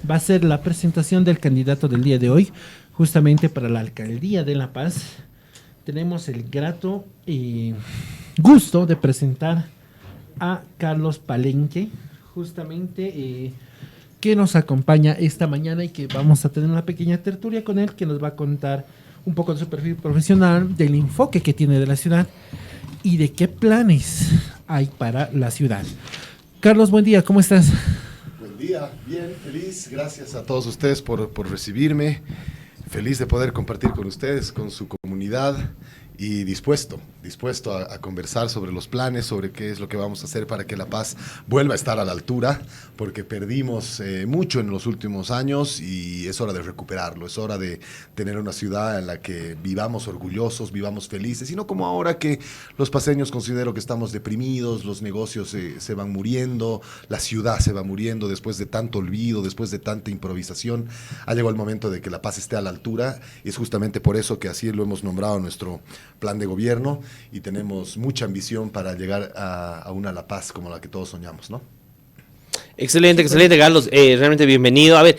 va a ser la presentación del candidato del día de hoy, justamente para la alcaldía de La Paz. Tenemos el grato gusto de presentar a Carlos Palenque, justamente que nos acompaña esta mañana y que vamos a tener una pequeña tertulia con él, que nos va a contar un poco de su perfil profesional, del enfoque que tiene de la ciudad y de qué planes hay para la ciudad. Carlos, buen día, ¿cómo estás? Buen día, bien, feliz, gracias a todos ustedes por recibirme, feliz de poder compartir con ustedes, con su comunidad y dispuesto a conversar sobre los planes, sobre qué es lo que vamos a hacer para que La Paz vuelva a estar a la altura, porque perdimos mucho en los últimos años y es hora de recuperarlo, es hora de tener una ciudad en la que vivamos orgullosos, vivamos felices, y no como ahora que los paseños considero que estamos deprimidos, los negocios se van muriendo, la ciudad se va muriendo después de tanto olvido, después de tanta improvisación. Ha llegado el momento de que La Paz esté a la altura y es justamente por eso que así lo hemos nombrado en nuestro plan de gobierno y tenemos mucha ambición para llegar a una La Paz como la que todos soñamos, ¿no? Excelente, Carlos. Realmente bienvenido. A ver,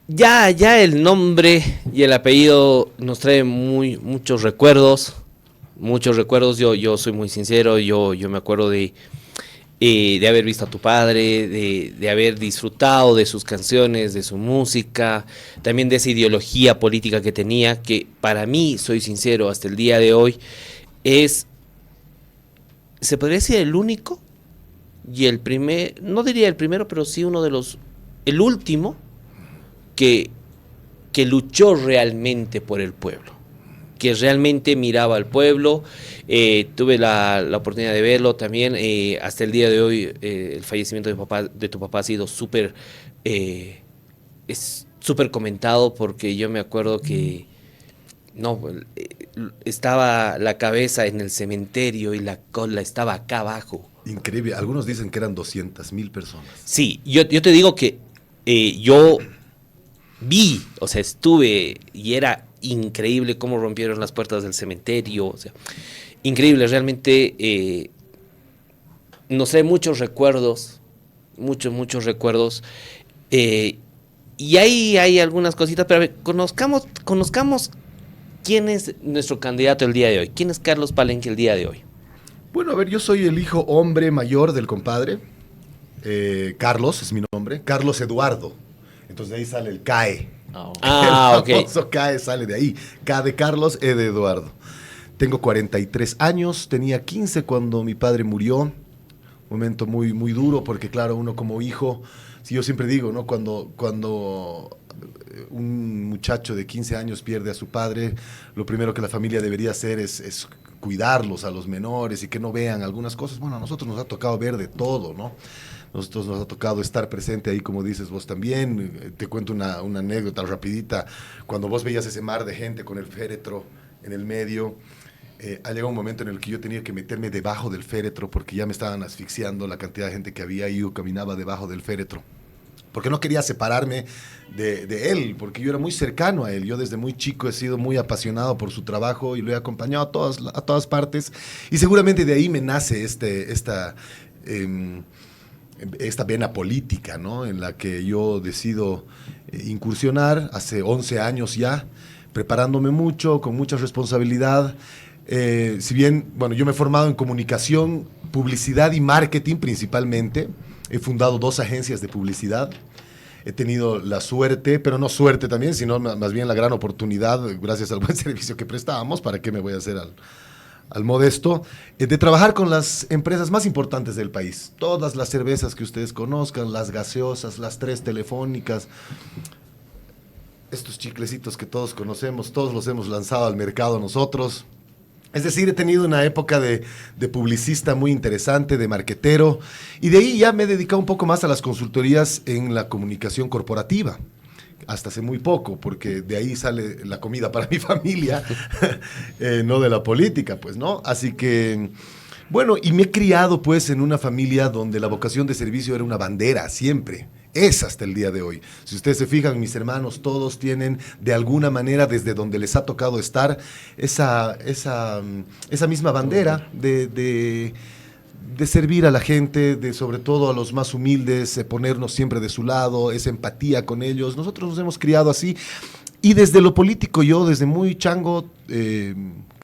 ya el nombre y el apellido nos trae muchos recuerdos. Yo soy muy sincero, yo me acuerdo de haber visto a tu padre, de haber disfrutado de sus canciones, de su música, también de esa ideología política que tenía, que para mí, soy sincero, hasta el día de hoy, se podría decir el único y el primer, no diría el primero, pero sí el último que luchó realmente por el pueblo, que realmente miraba al pueblo. Tuve la oportunidad de verlo también. Hasta el día de hoy, el fallecimiento de tu papá ha sido súper comentado, porque yo me acuerdo que estaba la cabeza en el cementerio y la cola estaba acá abajo. Increíble, algunos dicen que eran 200,000 personas. Sí, yo te digo que yo vi, o sea, estuve y era increíble cómo rompieron las puertas del cementerio, o sea, increíble, realmente nos trae muchos recuerdos, muchos recuerdos, y ahí hay algunas cositas, pero a ver, conozcamos quién es nuestro candidato el día de hoy, quién es Carlos Palenque el día de hoy. Bueno, a ver, yo soy el hijo hombre mayor del compadre, Carlos es mi nombre, Carlos Eduardo, entonces de ahí sale el CAE. Ok. El famoso CAE sale de ahí, K de Carlos, E de Eduardo. Tengo 43 años, tenía 15 cuando mi padre murió, un momento muy, muy duro, porque claro, uno como hijo, si yo siempre digo, ¿no? Cuando un muchacho de 15 años pierde a su padre, lo primero que la familia debería hacer es cuidarlos a los menores y que no vean algunas cosas. Bueno, a nosotros nos ha tocado ver de todo, ¿no? Nosotros nos ha tocado estar presente ahí, como dices vos también. Te cuento una anécdota rapidita. Cuando vos veías ese mar de gente con el féretro en el medio, ha llegado un momento en el que yo tenía que meterme debajo del féretro porque ya me estaban asfixiando la cantidad de gente que había y yo caminaba debajo del féretro. Porque no quería separarme de él, porque yo era muy cercano a él. Yo desde muy chico he sido muy apasionado por su trabajo y lo he acompañado a todas partes. Y seguramente de ahí me nace esta vena política, ¿no? En la que yo decido incursionar hace 11 años ya, preparándome mucho, con mucha responsabilidad. Si bien, bueno, yo me he formado en comunicación, publicidad y marketing principalmente. He fundado 2 agencias de publicidad. He tenido la suerte, pero no suerte también, sino más bien la gran oportunidad, gracias al buen servicio que prestábamos, ¿para qué me voy a hacer al modesto, de trabajar con las empresas más importantes del país. Todas las cervezas que ustedes conozcan, las gaseosas, las 3 telefónicas, estos chiclecitos que todos conocemos, todos los hemos lanzado al mercado nosotros. Es decir, he tenido una época de publicista muy interesante, de marquetero, y de ahí ya me he dedicado un poco más a las consultorías en la comunicación corporativa. Hasta hace muy poco, porque de ahí sale la comida para mi familia, no de la política, pues, ¿no? Así que, bueno, y me he criado, pues, en una familia donde la vocación de servicio era una bandera, siempre. Es hasta el día de hoy. Si ustedes se fijan, mis hermanos todos tienen de alguna manera, desde donde les ha tocado estar, esa misma bandera de de servir a la gente, de sobre todo a los más humildes, ponernos siempre de su lado, esa empatía con ellos. Nosotros nos hemos criado así. Y desde lo político, yo desde muy chango,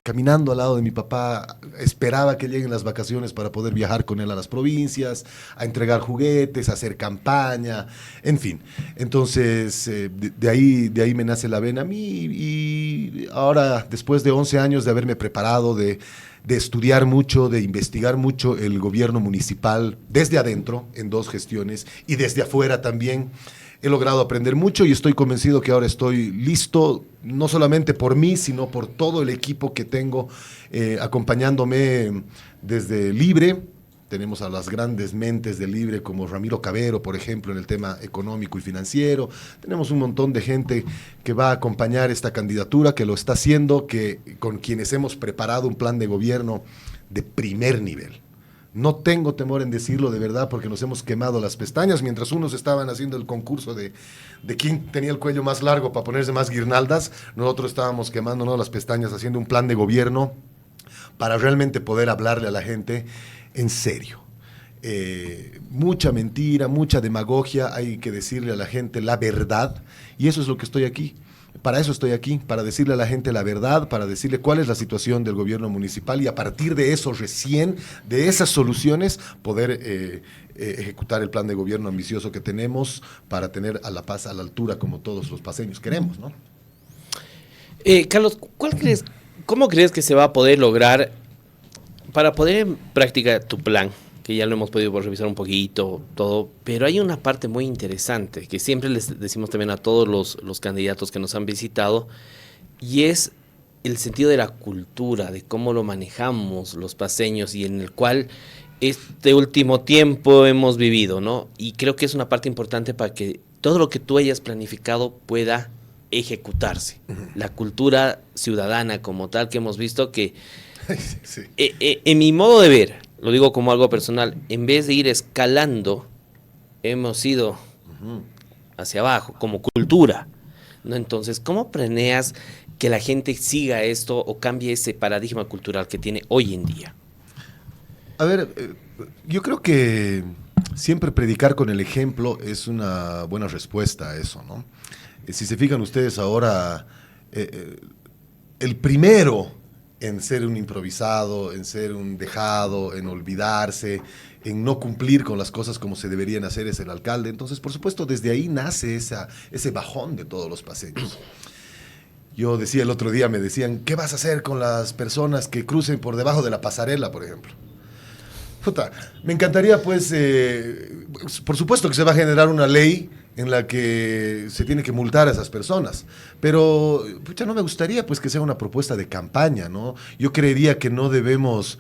caminando al lado de mi papá, esperaba que lleguen las vacaciones para poder viajar con él a las provincias, a entregar juguetes, a hacer campaña, en fin. Entonces, de ahí me nace la vena a mí, y ahora, después de 11 años de haberme preparado, de estudiar mucho, de investigar mucho el gobierno municipal desde adentro, en 2 gestiones, y desde afuera también, he logrado aprender mucho y estoy convencido que ahora estoy listo, no solamente por mí, sino por todo el equipo que tengo acompañándome desde Libre. Tenemos a las grandes mentes de Libre como Ramiro Cabero, por ejemplo, en el tema económico y financiero. Tenemos un montón de gente que va a acompañar esta candidatura, que lo está haciendo, con quienes hemos preparado un plan de gobierno de primer nivel. No tengo temor en decirlo de verdad, porque nos hemos quemado las pestañas mientras unos estaban haciendo el concurso de quién tenía el cuello más largo para ponerse más guirnaldas. Nosotros estábamos quemándonos las pestañas haciendo un plan de gobierno para realmente poder hablarle a la gente en serio. Mucha mentira, mucha demagogia, hay que decirle a la gente la verdad, y eso es lo que estoy aquí. Para eso estoy aquí, para decirle a la gente la verdad, para decirle cuál es la situación del gobierno municipal, y a partir de eso recién, de esas soluciones, poder ejecutar el plan de gobierno ambicioso que tenemos para tener a La Paz a la altura como todos los paceños queremos, ¿no? Carlos, ¿cómo crees que se va a poder lograr para poner en práctica tu plan? Que ya lo hemos podido revisar un poquito, todo, pero hay una parte muy interesante que siempre les decimos también a todos los candidatos que nos han visitado, y es el sentido de la cultura, de cómo lo manejamos los paceños, y en el cual este último tiempo hemos vivido, ¿no? Y creo que es una parte importante para que todo lo que tú hayas planificado pueda ejecutarse. La cultura ciudadana como tal, que hemos visto que, sí. En mi modo de ver, lo digo como algo personal, en vez de ir escalando, hemos ido hacia abajo, como cultura, ¿no? Entonces, ¿cómo planeas que la gente siga esto o cambie ese paradigma cultural que tiene hoy en día? A ver, yo creo que siempre predicar con el ejemplo es una buena respuesta a eso, ¿no? Si se fijan ustedes ahora, el primero en ser un improvisado, en ser un dejado, en olvidarse, en no cumplir con las cosas como se deberían hacer, es el alcalde. Entonces, por supuesto, desde ahí nace ese bajón de todos los paceños. Yo decía el otro día, me decían, ¿qué vas a hacer con las personas que crucen por debajo de la pasarela, por ejemplo? Puta, me encantaría, pues, por supuesto que se va a generar una ley en la que se tiene que multar a esas personas, pero pucha, no me gustaría, pues, que sea una propuesta de campaña, ¿no? Yo creería que no debemos,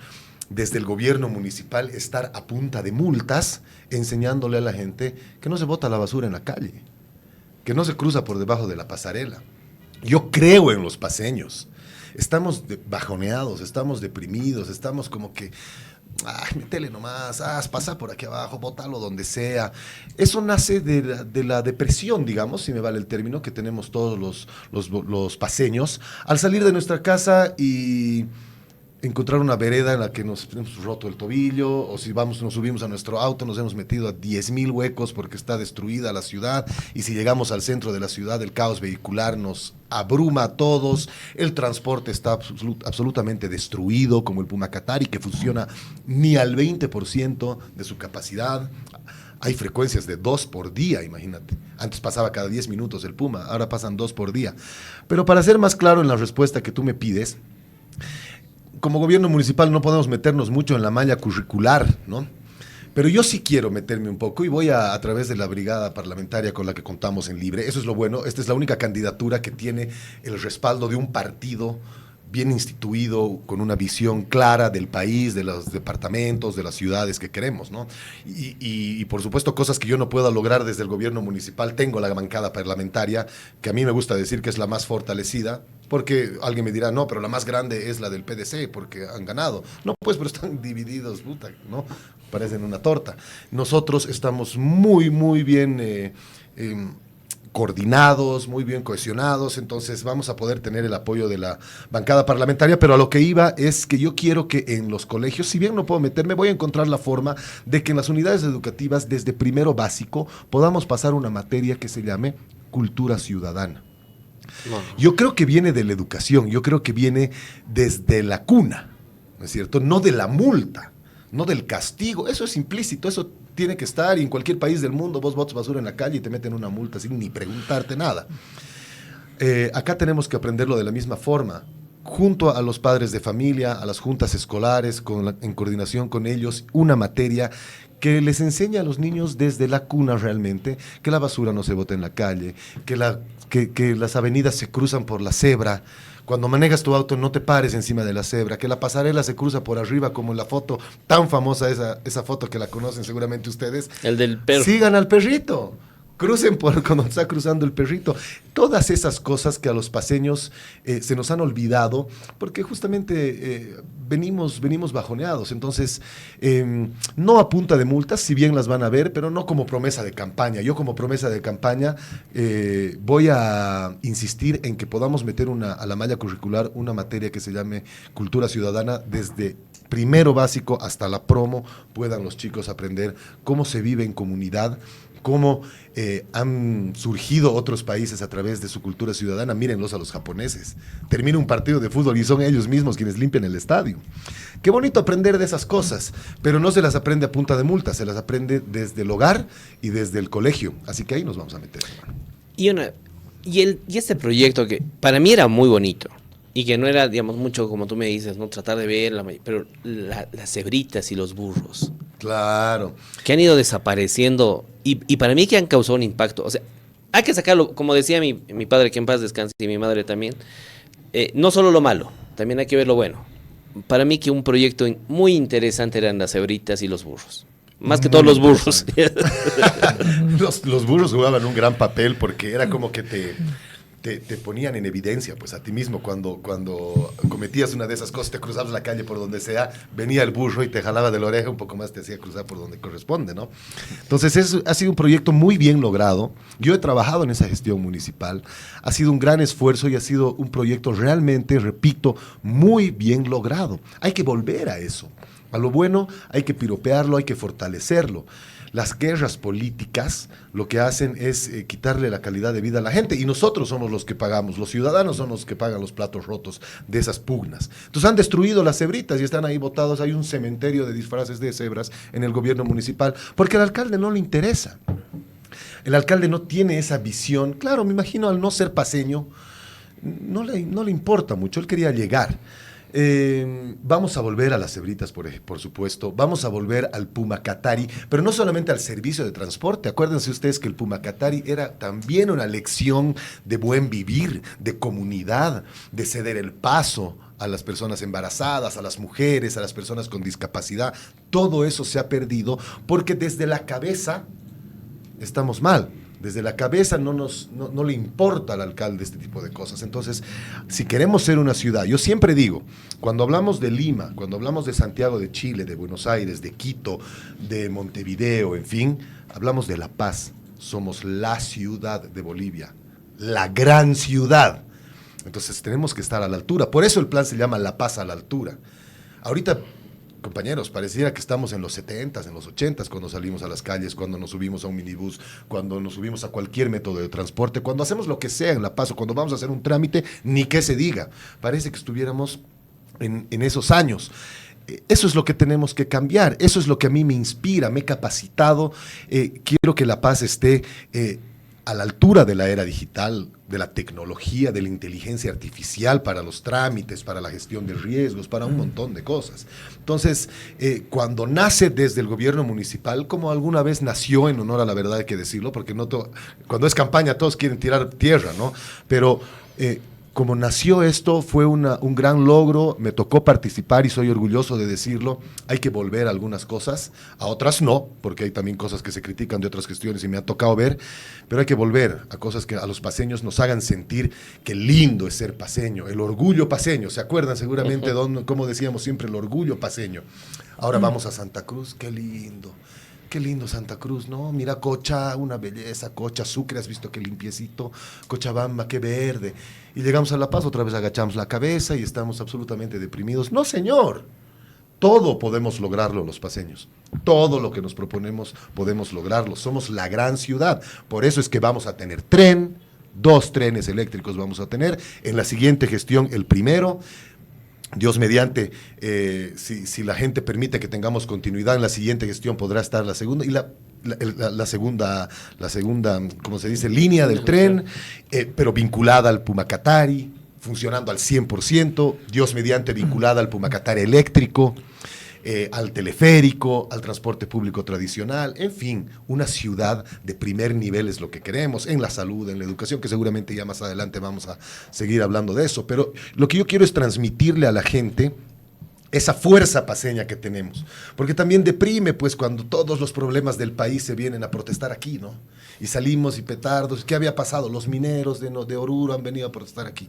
desde el gobierno municipal, estar a punta de multas enseñándole a la gente que no se bota la basura en la calle, que no se cruza por debajo de la pasarela. Yo creo en los paceños. Estamos bajoneados, estamos deprimidos, estamos como que, ay, métele nomás, pasa por aquí abajo, bótalo donde sea. Eso nace de la depresión, digamos, si me vale el término, que tenemos todos los paceños, al salir de nuestra casa y encontrar una vereda en la que nos hemos roto el tobillo, o si nos subimos a nuestro auto, nos hemos metido a 10,000 huecos porque está destruida la ciudad, y si llegamos al centro de la ciudad, el caos vehicular nos abruma a todos, el transporte está absolutamente destruido, como el Pumacatari, que funciona ni al 20% de su capacidad. Hay frecuencias de 2 por día, imagínate. Antes pasaba cada 10 minutos el Puma, ahora pasan 2 por día. Pero para ser más claro en la respuesta que tú me pides, como gobierno municipal no podemos meternos mucho en la malla curricular, ¿no? Pero yo sí quiero meterme un poco, y voy a través de la brigada parlamentaria con la que contamos en Libre. Eso es lo bueno. Esta es la única candidatura que tiene el respaldo de un partido bien instituido, con una visión clara del país, de los departamentos, de las ciudades que queremos, ¿no? Y por supuesto, cosas que yo no pueda lograr desde el gobierno municipal, tengo la bancada parlamentaria, que a mí me gusta decir que es la más fortalecida, porque alguien me dirá, no, pero la más grande es la del PDC, porque han ganado. No, pues, pero están divididos, puta, ¿no? Parecen una torta. Nosotros estamos muy, muy bien coordinados, muy bien cohesionados, entonces vamos a poder tener el apoyo de la bancada parlamentaria, pero a lo que iba es que yo quiero que en los colegios, si bien no puedo meterme, voy a encontrar la forma de que en las unidades educativas, desde primero básico, podamos pasar una materia que se llame cultura ciudadana. No. Yo creo que viene de la educación, yo creo que viene desde la cuna, ¿no es cierto? No de la multa, no del castigo, eso es implícito, eso tiene que estar, y en cualquier país del mundo vos botas basura en la calle y te meten una multa sin ni preguntarte nada. Acá tenemos que aprenderlo de la misma forma, junto a los padres de familia, a las juntas escolares, en coordinación con ellos, una materia que les enseña a los niños desde la cuna realmente que la basura no se bota en la calle, que las avenidas se cruzan por la cebra. Cuando manejas tu auto no te pares encima de la cebra, que la pasarela se cruza por arriba, como en la foto tan famosa, esa foto que la conocen seguramente ustedes. El del perro. Sigan al perrito. Crucen por cuando está cruzando el perrito. Todas esas cosas que a los paseños se nos han olvidado, porque justamente venimos bajoneados. Entonces, no a punta de multas, si bien las van a ver, pero no como promesa de campaña. Yo como promesa de campaña voy a insistir en que podamos meter a la malla curricular una materia que se llame cultura ciudadana desde primero básico hasta la promo, puedan los chicos aprender cómo se vive en comunidad, cómo han surgido otros países a través de su cultura ciudadana. Mírenlos a los japoneses. Termina un partido de fútbol y son ellos mismos quienes limpian el estadio. Qué bonito aprender de esas cosas, pero no se las aprende a punta de multa, se las aprende desde el hogar y desde el colegio. Así que ahí nos vamos a meter, hermano. Y este proyecto que para mí era muy bonito y que no era, digamos, mucho como tú me dices, no tratar de ver, pero las cebritas y los burros. Claro. Que han ido desapareciendo y para mí que han causado un impacto. O sea, hay que sacarlo, como decía mi padre, que en paz descanse, y mi madre también, no solo lo malo, también hay que ver lo bueno. Para mí que un proyecto muy interesante eran las cebritas y los burros. Más que todos los burros. Los burros jugaban un gran papel porque era como que te ponían en evidencia, pues a ti mismo, cuando cometías una de esas cosas, te cruzabas la calle por donde sea, venía el burro y te jalaba de la oreja, un poco más te hacía cruzar por donde corresponde, ¿no? Entonces ha sido un proyecto muy bien logrado. Yo he trabajado en esa gestión municipal, ha sido un gran esfuerzo y ha sido un proyecto realmente, repito, muy bien logrado. Hay que volver a eso. A lo bueno hay que piropearlo, hay que fortalecerlo. Las guerras políticas lo que hacen es quitarle la calidad de vida a la gente, y nosotros somos los que pagamos, los ciudadanos son los que pagan los platos rotos de esas pugnas. Entonces han destruido las cebritas y están ahí botados, hay un cementerio de disfraces de cebras en el gobierno municipal, porque al alcalde no le interesa. El alcalde no tiene esa visión, claro, me imagino al no ser paseño, no le importa mucho, él quería llegar. Vamos a volver a las cebritas, por supuesto, vamos a volver al Pumacatari, pero no solamente al servicio de transporte. Acuérdense ustedes que el Pumacatari era también una lección de buen vivir, de comunidad, de ceder el paso a las personas embarazadas, a las mujeres, a las personas con discapacidad. Todo eso se ha perdido porque desde la cabeza estamos mal. Desde la cabeza no le importa al alcalde este tipo de cosas. Entonces, si queremos ser una ciudad, yo siempre digo, cuando hablamos de Lima, cuando hablamos de Santiago de Chile, de Buenos Aires, de Quito, de Montevideo, en fin, hablamos de La Paz. Somos la ciudad de Bolivia, la gran ciudad. Entonces tenemos que estar a la altura. Por eso el plan se llama La Paz a la altura. Ahorita, compañeros, pareciera que estamos en los 70s, en los 80s, cuando salimos a las calles, cuando nos subimos a un minibús, cuando nos subimos a cualquier método de transporte, cuando hacemos lo que sea en La Paz, o cuando vamos a hacer un trámite, ni qué se diga. Parece que estuviéramos en esos años. Eso es lo que tenemos que cambiar, eso es lo que a mí me inspira, me he capacitado, quiero que La Paz esté a la altura de la era digital, de la tecnología, de la inteligencia artificial para los trámites, para la gestión de riesgos, para un montón de cosas. Entonces, cuando nace desde el gobierno municipal, como alguna vez nació, en honor a la verdad hay que decirlo, porque cuando es campaña todos quieren tirar tierra, ¿no? Pero como nació esto, fue un gran logro, me tocó participar y soy orgulloso de decirlo. Hay que volver a algunas cosas, a otras no, porque hay también cosas que se critican de otras gestiones y me ha tocado ver, pero hay que volver a cosas que a los paseños nos hagan sentir que lindo es ser paseño, el orgullo paseño. ¿Se acuerdan seguramente como decíamos siempre, el orgullo paseño? Ahora vamos a Santa Cruz, qué lindo. qué lindo Santa Cruz, ¿no? Mira Cocha, una belleza, Cocha, Sucre, has visto qué limpiecito, Cochabamba, qué verde. Y llegamos a La Paz, otra vez agachamos la cabeza y estamos absolutamente deprimidos. No, señor. Todo podemos lograrlo los paceños. Todo lo que nos proponemos podemos lograrlo. Somos la gran ciudad. Por eso es que vamos a tener tren, 2 trenes eléctricos vamos a tener. En la siguiente gestión, el primero. Dios mediante, si la gente permite que tengamos continuidad, en la siguiente gestión podrá estar la segunda y la segunda, como se dice, línea del tren, pero vinculada al Pumacatari, funcionando al 100%, Dios mediante vinculada al Pumacatari eléctrico, al teleférico, al transporte público tradicional, en fin, una ciudad de primer nivel es lo que queremos, en la salud, en la educación, que seguramente ya más adelante vamos a seguir hablando de eso, pero lo que yo quiero es transmitirle a la gente esa fuerza paceña que tenemos, porque también deprime pues cuando todos los problemas del país se vienen a protestar aquí, ¿no? Y salimos y petardos, ¿qué había pasado? Los mineros de Oruro han venido a protestar aquí,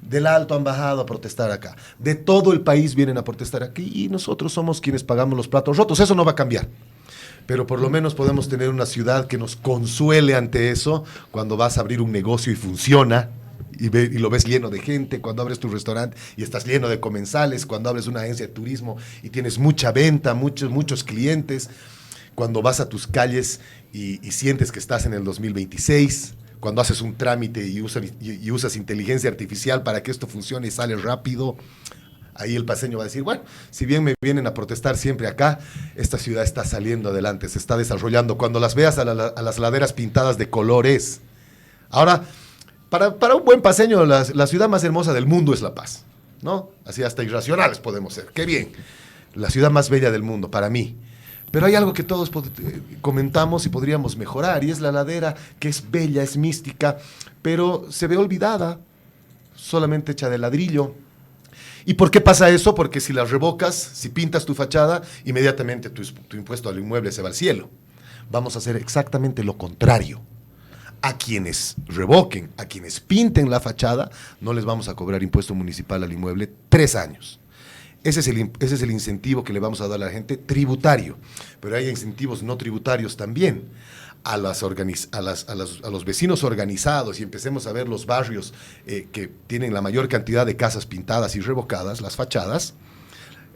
del Alto han bajado a protestar acá, de todo el país vienen a protestar aquí y nosotros somos quienes pagamos los platos rotos, eso no va a cambiar. Pero por lo menos podemos tener una ciudad que nos consuele ante eso cuando vas a abrir un negocio y funciona, y lo ves lleno de gente, cuando abres tu restaurante y estás lleno de comensales, cuando abres una agencia de turismo y tienes mucha venta, muchos clientes, cuando vas a tus calles y sientes que estás en el 2026, cuando haces un trámite y usas inteligencia artificial para que esto funcione y sale rápido, ahí el paceño va a decir, bueno, si bien me vienen a protestar siempre acá, esta ciudad está saliendo adelante, se está desarrollando. Cuando las veas a las laderas pintadas de colores. Ahora, para un buen paceño, la ciudad más hermosa del mundo es La Paz, ¿no? Así hasta irracionales podemos ser. ¡Qué bien! La ciudad más bella del mundo, para mí. Pero hay algo que todos comentamos y podríamos mejorar, y es la ladera, que es bella, es mística, pero se ve olvidada, solamente hecha de ladrillo. ¿Y por qué pasa eso? Porque si la revocas, si pintas tu fachada, inmediatamente tu impuesto al inmueble se va al cielo. Vamos a hacer exactamente lo contrario. A quienes revoquen, a quienes pinten la fachada, no les vamos a cobrar impuesto municipal al inmueble 3 años. Ese es el incentivo que le vamos a dar a la gente tributario, pero hay incentivos no tributarios también. A los vecinos organizados, y empecemos a ver los barrios que tienen la mayor cantidad de casas pintadas y revocadas, las fachadas,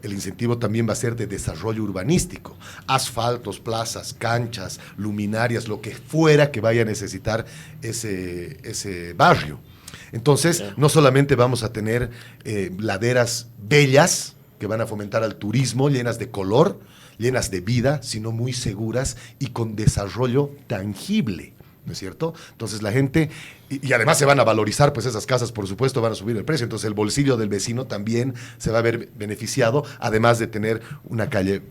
el incentivo también va a ser de desarrollo urbanístico, asfaltos, plazas, canchas, luminarias, lo que fuera que vaya a necesitar ese barrio. Entonces, no solamente vamos a tener laderas bellas que van a fomentar al turismo, llenas de color, llenas de vida, sino muy seguras y con desarrollo tangible, ¿no es cierto? Entonces la gente, y además se van a valorizar, pues esas casas por supuesto van a subir el precio, entonces el bolsillo del vecino también se va a ver beneficiado, además de tener una calle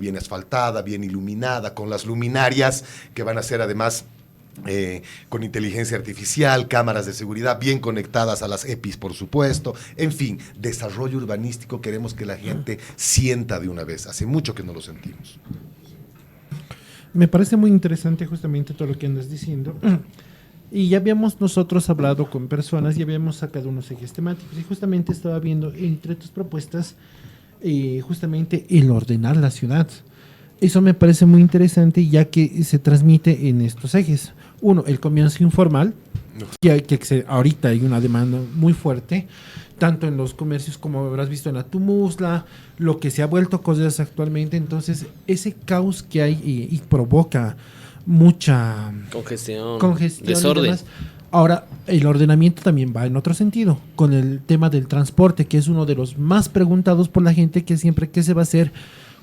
bien asfaltada, bien iluminada, con las luminarias que van a ser además con inteligencia artificial, cámaras de seguridad bien conectadas a las EPIs, por supuesto, en fin, desarrollo urbanístico queremos que la gente sienta de una vez, hace mucho que no lo sentimos. Me parece muy interesante justamente todo lo que andas diciendo. Y ya habíamos nosotros hablado con personas y habíamos sacado unos ejes temáticos. Y justamente estaba viendo entre tus propuestas justamente el ordenar la ciudad. Eso me parece muy interesante ya que se transmite en estos ejes. Uno, el comercio informal, que ahorita hay una demanda muy fuerte, tanto en los comercios como habrás visto en la Tumusla, lo que se ha vuelto cosas actualmente. Entonces, ese caos que hay y provoca mucha congestión desorden. Y demás. Ahora, el ordenamiento también va en otro sentido, con el tema del transporte, que es uno de los más preguntados por la gente, que siempre, ¿qué se va a hacer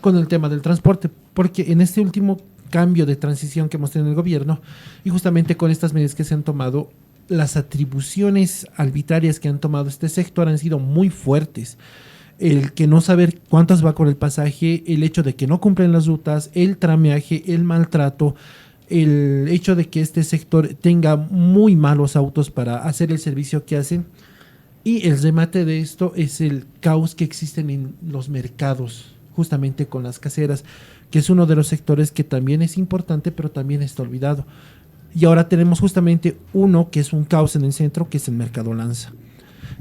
con el tema del transporte? Porque en este último cambio de transición que hemos tenido en el gobierno, y justamente con estas medidas que se han tomado, las atribuciones arbitrarias que han tomado este sector han sido muy fuertes. El que no saber cuántas va con el pasaje, el hecho de que no cumplen las rutas, el trameaje, el maltrato, el hecho de que este sector tenga muy malos autos para hacer el servicio que hacen. Y el remate de esto es el caos que existen en los mercados, justamente con las caseras, que es uno de los sectores que también es importante, pero también está olvidado. Y ahora tenemos justamente uno que es un caos en el centro, que es el Mercado Lanza,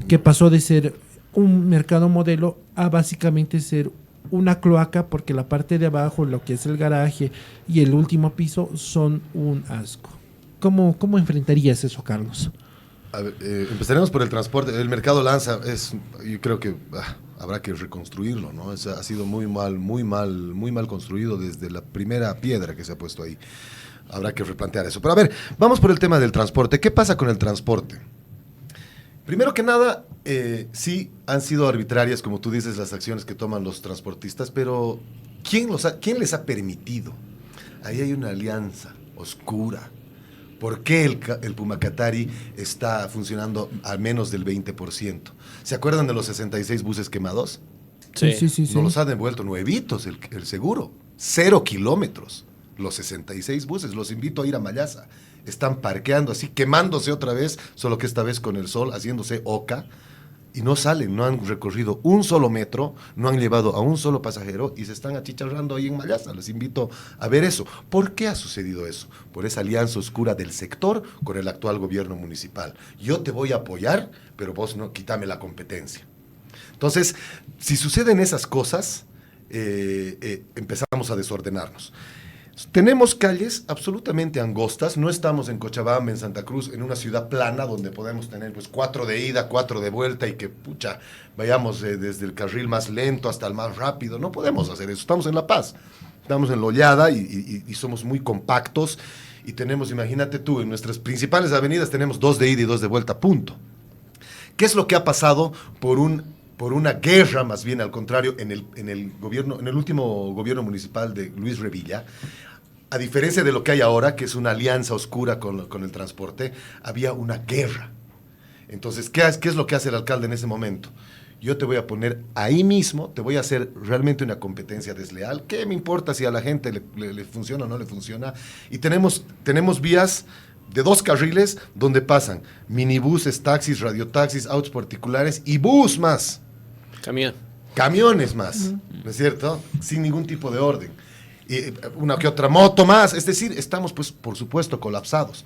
que pasó de ser un mercado modelo a básicamente ser una cloaca, porque la parte de abajo, lo que es el garaje y el último piso, son un asco. ¿Cómo enfrentarías eso, Carlos? A ver, empezaremos por el transporte. El mercado Lanza yo creo que habrá que reconstruirlo, ¿no? Ha sido muy mal construido desde la primera piedra que se ha puesto ahí. Habrá que replantear eso. Pero a ver, vamos por el tema del transporte. ¿Qué pasa con el transporte? Primero que nada, sí han sido arbitrarias, como tú dices, las acciones que toman los transportistas, pero ¿quién les ha permitido? Ahí hay una alianza oscura. ¿Por qué el Pumacatari está funcionando al menos del 20%? ¿Se acuerdan de los 66 buses quemados? Sí. No los han devuelto, nuevitos el seguro. 0 kilómetros. Los 66 buses, los invito a ir a Mayasa. Están parqueando así, quemándose otra vez, solo que esta vez con el sol, haciéndose oca. Y no salen, no han recorrido un solo metro, no han llevado a un solo pasajero y se están achicharrando ahí en Mayasa. Les invito a ver eso. ¿Por qué ha sucedido eso? Por esa alianza oscura del sector con el actual gobierno municipal. Yo te voy a apoyar, pero vos no, quítame la competencia. Entonces, si suceden esas cosas, empezamos a desordenarnos. Tenemos calles absolutamente angostas, no estamos en Cochabamba, en Santa Cruz, en una ciudad plana donde podemos tener pues 4 de ida, 4 de vuelta y que vayamos desde el carril más lento hasta el más rápido. No podemos hacer eso, estamos en La Paz, estamos en Lollada y somos muy compactos y tenemos, imagínate tú, en nuestras principales avenidas tenemos 2 de ida y 2 de vuelta, punto. ¿Qué es lo que ha pasado por una guerra, más bien al contrario, en el último gobierno municipal de Luis Revilla? A diferencia de lo que hay ahora, que es una alianza oscura con el transporte, había una guerra. Entonces, ¿qué es lo que hace el alcalde en ese momento? Yo te voy a poner ahí mismo, te voy a hacer realmente una competencia desleal. ¿Qué me importa si a la gente le funciona o no le funciona? Y tenemos vías de 2 carriles donde pasan minibuses, taxis, radiotaxis, autos particulares y bus más. Camiones más, ¿no es cierto? Sin ningún tipo de orden. Y una que otra moto más. Es decir, estamos, pues, por supuesto, colapsados.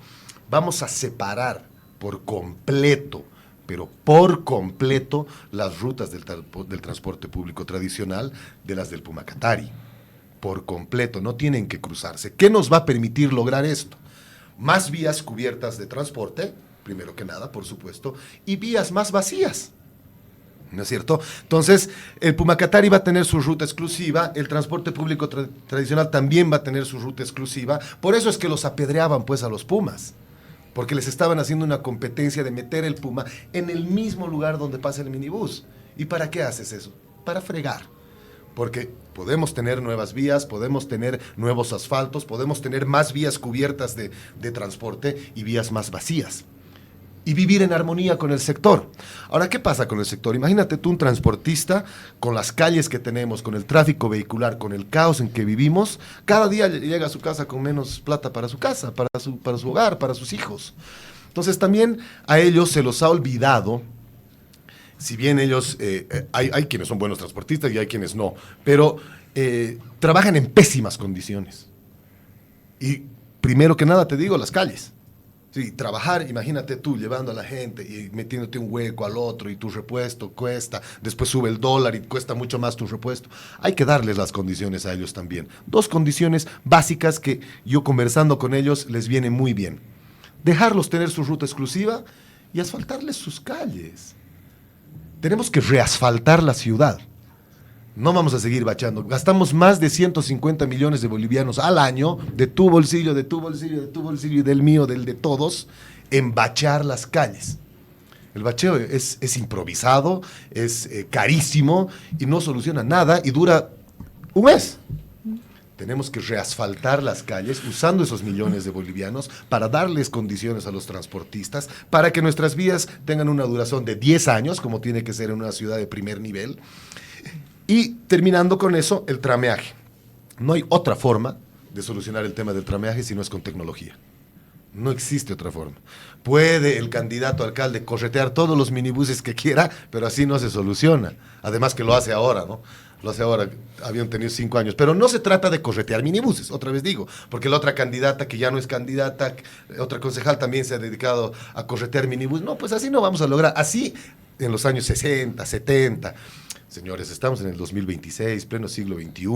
Vamos a separar por completo, pero por completo, las rutas del transporte público tradicional de las del Pumacatari. Por completo, no tienen que cruzarse. ¿Qué nos va a permitir lograr esto? Más vías cubiertas de transporte, primero que nada, por supuesto, y vías más vacías. ¿No es cierto? Entonces, el Pumacatari va a tener su ruta exclusiva, el transporte público tradicional también va a tener su ruta exclusiva. Por eso es que los apedreaban, pues, a los Pumas, porque les estaban haciendo una competencia de meter el Puma en el mismo lugar donde pasa el minibús. ¿Y para qué haces eso? Para fregar. Porque podemos tener nuevas vías, podemos tener nuevos asfaltos, podemos tener más vías cubiertas de transporte y vías más vacías. Y vivir en armonía con el sector. Ahora, ¿qué pasa con el sector? Imagínate tú un transportista con las calles que tenemos, con el tráfico vehicular, con el caos en que vivimos, cada día llega a su casa con menos plata para su casa, para su hogar, para sus hijos. Entonces también a ellos se los ha olvidado, si bien ellos, hay quienes son buenos transportistas y hay quienes no, pero trabajan en pésimas condiciones. Y primero que nada te digo, las calles. Sí, trabajar, imagínate tú llevando a la gente y metiéndote un hueco al otro y tu repuesto cuesta, después sube el dólar y cuesta mucho más tu repuesto. Hay que darles las condiciones a ellos también. 2 condiciones básicas que yo conversando con ellos les viene muy bien. Dejarlos tener su ruta exclusiva y asfaltarles sus calles. Tenemos que reasfaltar la ciudad. No vamos a seguir bachando. Gastamos más de 150 millones de bolivianos al año, de tu bolsillo, de tu bolsillo, de tu bolsillo y del mío, del de todos, en bachar las calles. El bacheo es improvisado, es carísimo y no soluciona nada y dura un mes. Tenemos que reasfaltar las calles usando esos millones de bolivianos para darles condiciones a los transportistas, para que nuestras vías tengan una duración de 10 años, como tiene que ser en una ciudad de primer nivel. Y terminando con eso, el trameaje. No hay otra forma de solucionar el tema del trameaje si no es con tecnología. No existe otra forma. Puede el candidato alcalde corretear todos los minibuses que quiera, pero así no se soluciona. Además que lo hace ahora, ¿no? Lo hace ahora, habían tenido 5 años. Pero no se trata de corretear minibuses, otra vez digo, porque la otra candidata que ya no es candidata, otra concejal también se ha dedicado a corretear minibuses. No, pues así no vamos a lograr. Así en los años 60, 70... Señores, estamos en el 2026, pleno siglo XXI.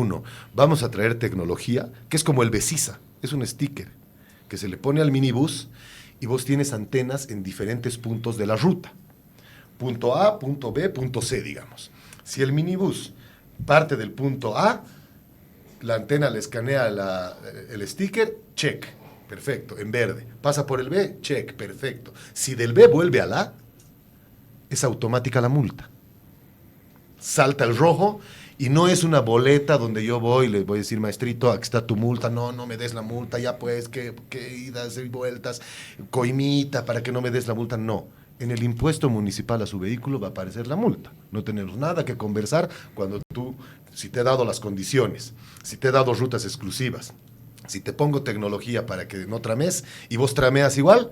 Vamos a traer tecnología que es como el Besisa. Es un sticker que se le pone al minibús y vos tienes antenas en diferentes puntos de la ruta. Punto A, punto B, punto C, digamos. Si el minibús parte del punto A, la antena le escanea el sticker, check, perfecto, en verde. Pasa por el B, check, perfecto. Si del B vuelve al A, es automática la multa. Salta el rojo y no es una boleta donde yo voy y le voy a decir, maestrito, aquí está tu multa, no me des la multa, ya pues, que idas y vueltas, coimita para que no me des la multa, no. En el impuesto municipal a su vehículo va a aparecer la multa. No tenemos nada que conversar cuando si te he dado las condiciones, si te he dado rutas exclusivas, si te pongo tecnología para que no trames y vos trameas igual,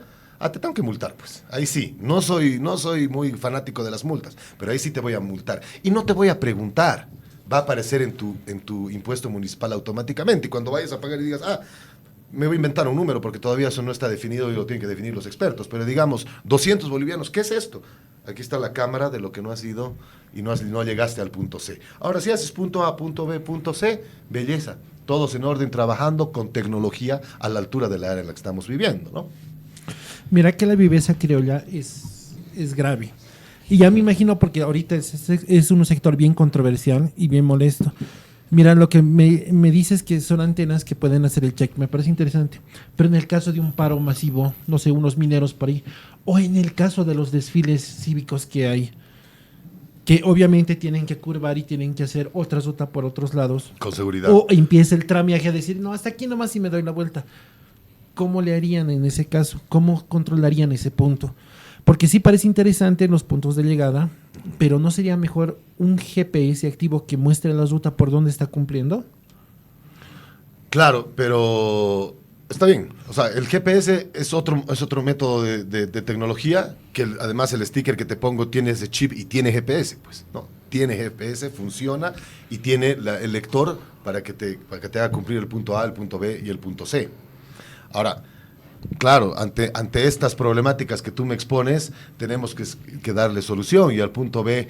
te tengo que multar, pues. Ahí sí, no soy muy fanático de las multas, pero ahí sí te voy a multar. Y no te voy a preguntar, va a aparecer en tu impuesto municipal automáticamente. Y cuando vayas a pagar y digas, me voy a inventar un número porque todavía eso no está definido y lo tienen que definir los expertos, pero digamos, 200 bolivianos, ¿qué es esto? Aquí está la cámara de lo que no has ido y no llegaste al punto C. Ahora, si haces punto A, punto B, punto C, belleza. Todos en orden, trabajando con tecnología a la altura del área en la que estamos viviendo, ¿no? Mira que la viveza criolla es grave. Y ya me imagino porque ahorita es un sector bien controversial y bien molesto. Mira, lo que me dices que son antenas que pueden hacer el check, me parece interesante. Pero en el caso de un paro masivo, no sé, unos mineros por ahí, o en el caso de los desfiles cívicos que hay, que obviamente tienen que curvar y tienen que hacer otra ruta por otros lados. Con seguridad. O empieza el tramiaje a decir, no, hasta aquí nomás y me doy la vuelta. ¿Cómo le harían en ese caso? ¿Cómo controlarían ese punto? Porque sí parece interesante los puntos de llegada, pero ¿no sería mejor un GPS activo que muestre la ruta por donde está cumpliendo? Claro, pero está bien. O sea, el GPS es otro método de tecnología que además el sticker que te pongo tiene ese chip y tiene GPS, pues, ¿no? Tiene GPS, funciona y tiene el lector para que te haga cumplir el punto A, el punto B y el punto C. Ahora, claro, ante estas problemáticas que tú me expones, tenemos que darle solución y al punto B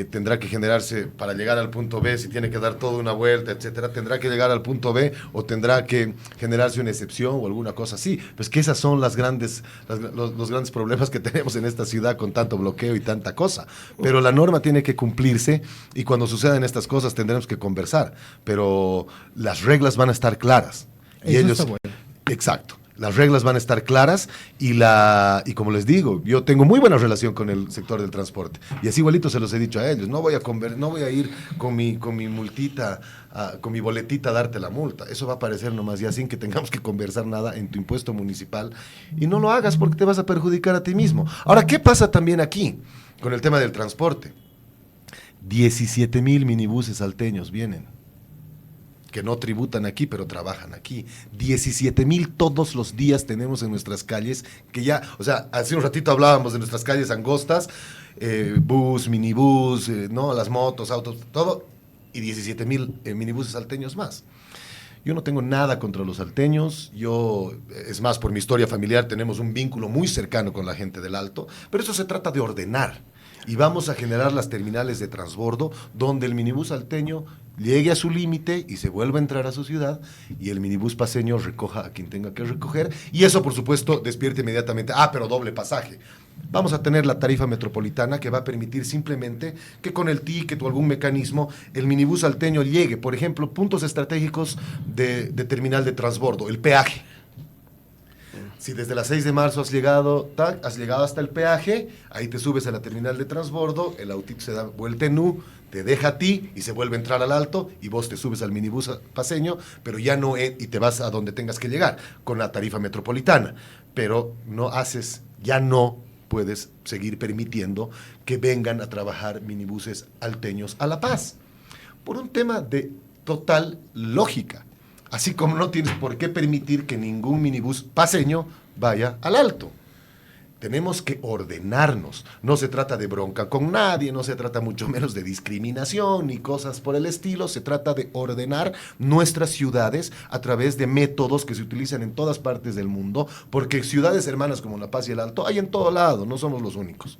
tendrá que generarse, para llegar al punto B, si tiene que dar toda una vuelta, etcétera, tendrá que llegar al punto B o tendrá que generarse una excepción o alguna cosa así. Pues que esas son los grandes problemas que tenemos en esta ciudad con tanto bloqueo y tanta cosa. Pero la norma tiene que cumplirse y cuando sucedan estas cosas tendremos que conversar. Pero las reglas van a estar claras. Y Eso ellos, está bueno. Exacto. Las reglas van a estar claras y como les digo, yo tengo muy buena relación con el sector del transporte. Y así igualito se los he dicho a ellos. No voy a ir con mi multita, con mi boletita a darte la multa. Eso va a aparecer nomás ya sin que tengamos que conversar nada en tu impuesto municipal. Y no lo hagas porque te vas a perjudicar a ti mismo. Ahora, ¿qué pasa también aquí con el tema del transporte? 17,000 minibuses salteños vienen, que no tributan aquí, pero trabajan aquí. 17,000 todos los días tenemos en nuestras calles, que ya, o sea, hace un ratito hablábamos de nuestras calles angostas, bus, minibús, ¿no? Las motos, autos, todo, y 17,000 minibuses salteños más. Yo no tengo nada contra los salteños, es más, por mi historia familiar tenemos un vínculo muy cercano con la gente del Alto, pero eso se trata de ordenar. Y vamos a generar las terminales de transbordo donde el minibús salteño llegue a su límite y se vuelva a entrar a su ciudad y el minibús paseño recoja a quien tenga que recoger y eso por supuesto despierte inmediatamente, pero doble pasaje. Vamos a tener la tarifa metropolitana que va a permitir simplemente que con el ticket o algún mecanismo el minibús salteño llegue, por ejemplo, puntos estratégicos de terminal de transbordo, el peaje. Si desde las 6 de marzo has llegado hasta el peaje, ahí te subes a la terminal de transbordo, el autito se da vuelta en U, te deja a ti y se vuelve a entrar al Alto y vos te subes al minibús paseño, pero ya no y te vas a donde tengas que llegar con la tarifa metropolitana. Pero ya no puedes seguir permitiendo que vengan a trabajar minibuses alteños a La Paz. Por un tema de total lógica. Así como no tienes por qué permitir que ningún minibús paseño vaya al Alto. Tenemos que ordenarnos. No se trata de bronca con nadie, no se trata mucho menos de discriminación ni cosas por el estilo. Se trata de ordenar nuestras ciudades a través de métodos que se utilizan en todas partes del mundo, porque ciudades hermanas como La Paz y el Alto hay en todo lado, no somos los únicos.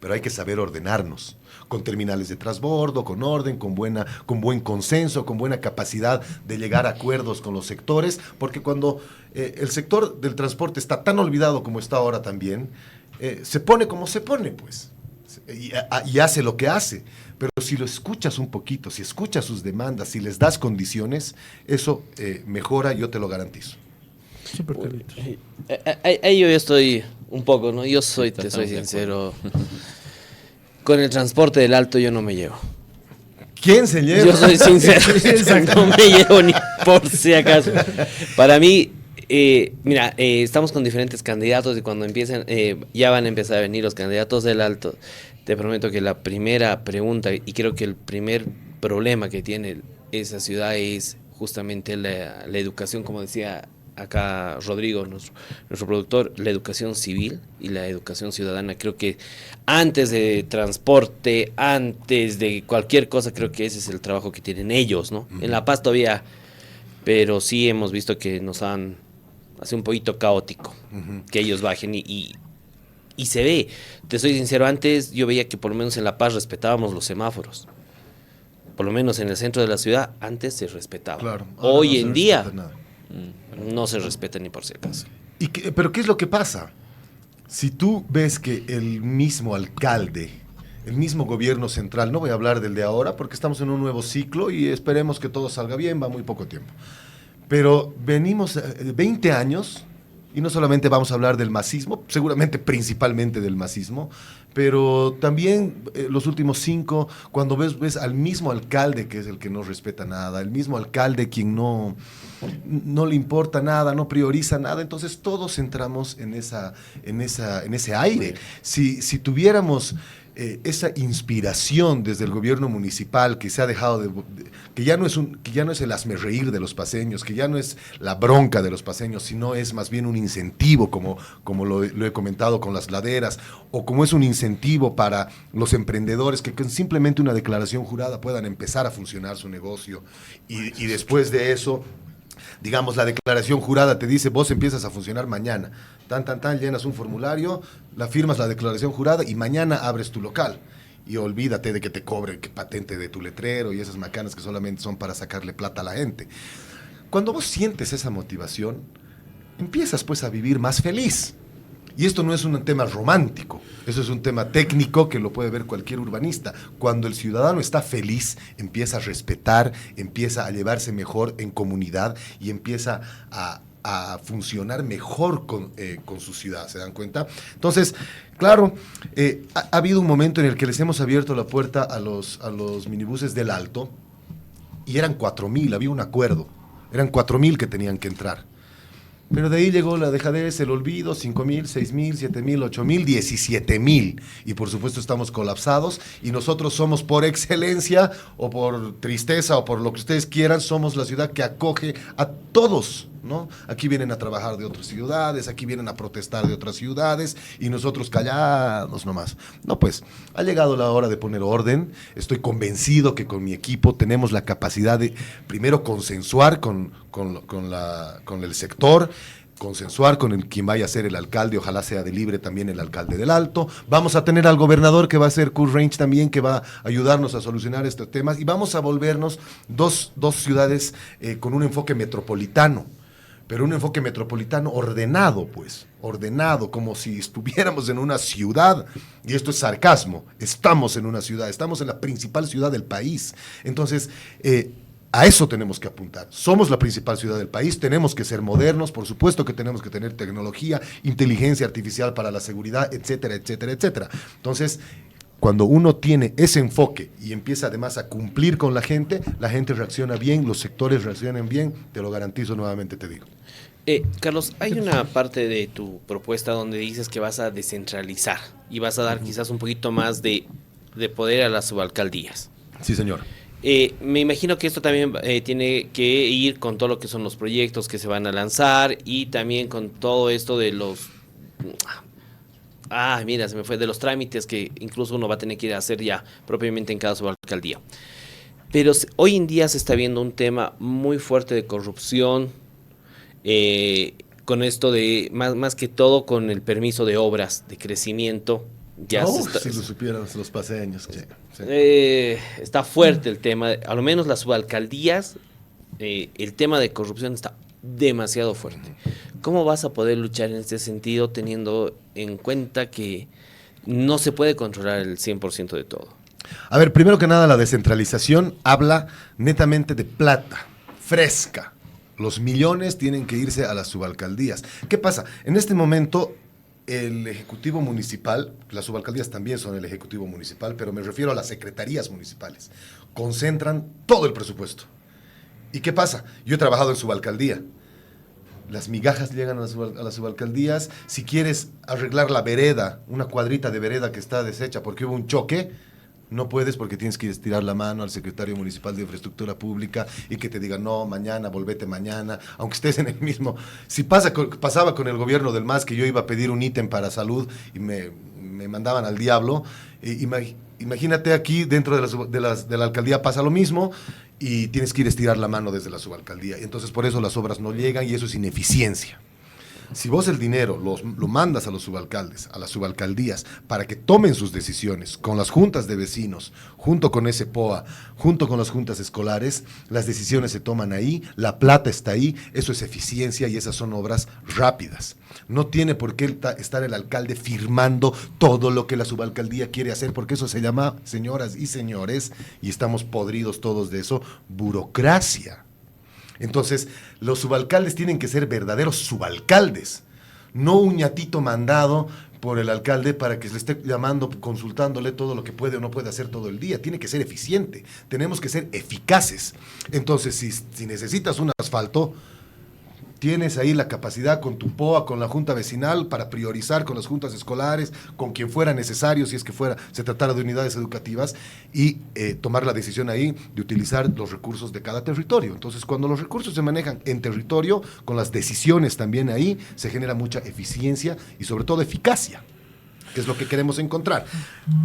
pero hay que saber ordenarnos, con terminales de transbordo, con orden, con buen consenso, con buena capacidad de llegar a acuerdos con los sectores, porque cuando el sector del transporte está tan olvidado como está ahora también, se pone como se pone, pues, y hace lo que hace. Pero si lo escuchas un poquito, si escuchas sus demandas, si les das condiciones, eso mejora, yo te lo garantizo. Súper, Carlitos. Ahí yo estoy un poco, ¿no? Yo soy, te soy sincero. Con el transporte del Alto yo no me llevo. ¿Quién se lleva? Yo soy sincero, no me llevo ni por si acaso. Para mí, mira, estamos con diferentes candidatos y cuando empiecen, ya van a empezar a venir los candidatos del Alto. Te prometo que la primera pregunta y creo que el primer problema que tiene esa ciudad es justamente la educación, como decía acá Rodrigo, nuestro productor, la educación civil y la educación ciudadana. Creo que antes de transporte, antes de cualquier cosa, creo que ese es el trabajo que tienen ellos, ¿no? En La Paz todavía, pero sí hemos visto que nos han hace un poquito caótico que ellos bajen y se ve. Te soy sincero, antes yo veía que por lo menos en La Paz respetábamos los semáforos. Por lo menos en el centro de la ciudad, antes se respetaba. Claro, hoy no en día no se respeta ni por si acaso. Pero ¿qué es lo que pasa? Si tú ves que el mismo alcalde, el mismo gobierno central, no voy a hablar del de ahora porque estamos en un nuevo ciclo y esperemos que todo salga bien, va muy poco tiempo. Pero venimos 20 años, y no solamente vamos a hablar del masismo, seguramente principalmente del masismo, pero también los últimos 5, cuando ves al mismo alcalde que es el que no respeta nada, el mismo alcalde quien no le importa nada, no prioriza nada, entonces todos entramos en ese aire. Si tuviéramos esa inspiración desde el gobierno municipal que se ha dejado que ya no es el hazmerreír de los paceños, que ya no es la bronca de los paceños, sino es más bien un incentivo, como lo he comentado con las laderas, o como es un incentivo para los emprendedores que con simplemente una declaración jurada puedan empezar a funcionar su negocio y después de eso, digamos, la declaración jurada te dice, vos empiezas a funcionar mañana, llenas un formulario, la firmas la declaración jurada y mañana abres tu local. Y olvídate de que te cobre que patente de tu letrero y esas macanas que solamente son para sacarle plata a la gente. Cuando vos sientes esa motivación, empiezas pues a vivir más feliz. Y esto no es un tema romántico, eso es un tema técnico que lo puede ver cualquier urbanista. Cuando el ciudadano está feliz, empieza a respetar, empieza a llevarse mejor en comunidad y empieza a funcionar mejor con su ciudad, ¿se dan cuenta? Entonces, claro, ha habido un momento en el que les hemos abierto la puerta a los minibuses del Alto y eran 4,000, había un acuerdo, eran 4,000 que tenían que entrar. Pero de ahí llegó la dejadez, el olvido, 5,000, 6,000, 7,000, 8,000, 17,000. Y por supuesto estamos colapsados y nosotros somos por excelencia o por tristeza o por lo que ustedes quieran, somos la ciudad que acoge a todos, ¿no? Aquí vienen a trabajar de otras ciudades, aquí vienen a protestar de otras ciudades y nosotros callados nomás. No, pues, ha llegado la hora de poner orden. Estoy convencido que con mi equipo tenemos la capacidad de, primero, consensuar con el sector, consensuar con quien vaya a ser el alcalde, ojalá sea de Libre también el alcalde del Alto. Vamos a tener al gobernador que va a ser Kurt Range también, que va a ayudarnos a solucionar estos temas y vamos a volvernos dos ciudades con un enfoque metropolitano. Pero un enfoque metropolitano ordenado, pues, ordenado, como si estuviéramos en una ciudad, y esto es sarcasmo, estamos en una ciudad, estamos en la principal ciudad del país. Entonces, a eso tenemos que apuntar. Somos la principal ciudad del país, tenemos que ser modernos, por supuesto que tenemos que tener tecnología, inteligencia artificial para la seguridad, etcétera, etcétera, etcétera. Entonces, cuando uno tiene ese enfoque y empieza además a cumplir con la gente reacciona bien, los sectores reaccionan bien, te lo garantizo nuevamente, te digo. Carlos, hay una parte de tu propuesta donde dices que vas a descentralizar y vas a dar quizás un poquito más de poder a las subalcaldías. Sí, señor. Me imagino que esto también tiene que ir con todo lo que son los proyectos que se van a lanzar y también con todo esto de los... mira, se me fue, de los trámites que incluso uno va a tener que ir a hacer ya propiamente en cada subalcaldía. Pero hoy en día se está viendo un tema muy fuerte de corrupción, con esto de, más que todo con el permiso de obras de crecimiento, Ya Oh, si lo supieran los paseños. Sí, sí. está fuerte el tema, a lo menos las subalcaldías, el tema de corrupción está demasiado fuerte. ¿Cómo vas a poder luchar en este sentido teniendo en cuenta que no se puede controlar el 100% de todo? A ver, primero que nada, la descentralización habla netamente de plata, fresca. Los millones tienen que irse a las subalcaldías. ¿Qué pasa? En este momento, el Ejecutivo Municipal, las subalcaldías también son el Ejecutivo Municipal, pero me refiero a las secretarías municipales, concentran todo el presupuesto. ¿Y qué pasa? Yo he trabajado en subalcaldía. Las migajas llegan a las subalcaldías. Si quieres arreglar la vereda, una cuadrita de vereda que está deshecha porque hubo un choque, no puedes porque tienes que estirar la mano al secretario municipal de infraestructura pública y que te diga, no, mañana, volvete mañana, aunque estés en el mismo. Si pasaba con el gobierno del MAS que yo iba a pedir un ítem para salud y me mandaban al diablo, imagínate aquí dentro de la alcaldía pasa lo mismo y tienes que ir a estirar la mano desde la subalcaldía. Entonces por eso las obras no llegan y eso es ineficiencia. Si vos el dinero lo mandas a los subalcaldes, a las subalcaldías, para que tomen sus decisiones con las juntas de vecinos, junto con ese POA, junto con las juntas escolares, las decisiones se toman ahí, la plata está ahí, eso es eficiencia y esas son obras rápidas. No tiene por qué estar el alcalde firmando todo lo que la subalcaldía quiere hacer, porque eso se llama, señoras y señores, y estamos podridos todos de eso, burocracia. Entonces, los subalcaldes tienen que ser verdaderos subalcaldes, no un ñatito mandado por el alcalde para que se le esté llamando, consultándole todo lo que puede o no puede hacer todo el día. Tiene que ser eficiente, tenemos que ser eficaces. Entonces, si necesitas un asfalto, tienes ahí la capacidad con tu POA, con la junta vecinal, para priorizar con las juntas escolares, con quien fuera necesario, si es que se tratara de unidades educativas, y tomar la decisión ahí de utilizar los recursos de cada territorio. Entonces, cuando los recursos se manejan en territorio, con las decisiones también ahí, se genera mucha eficiencia y sobre todo eficacia, que es lo que queremos encontrar.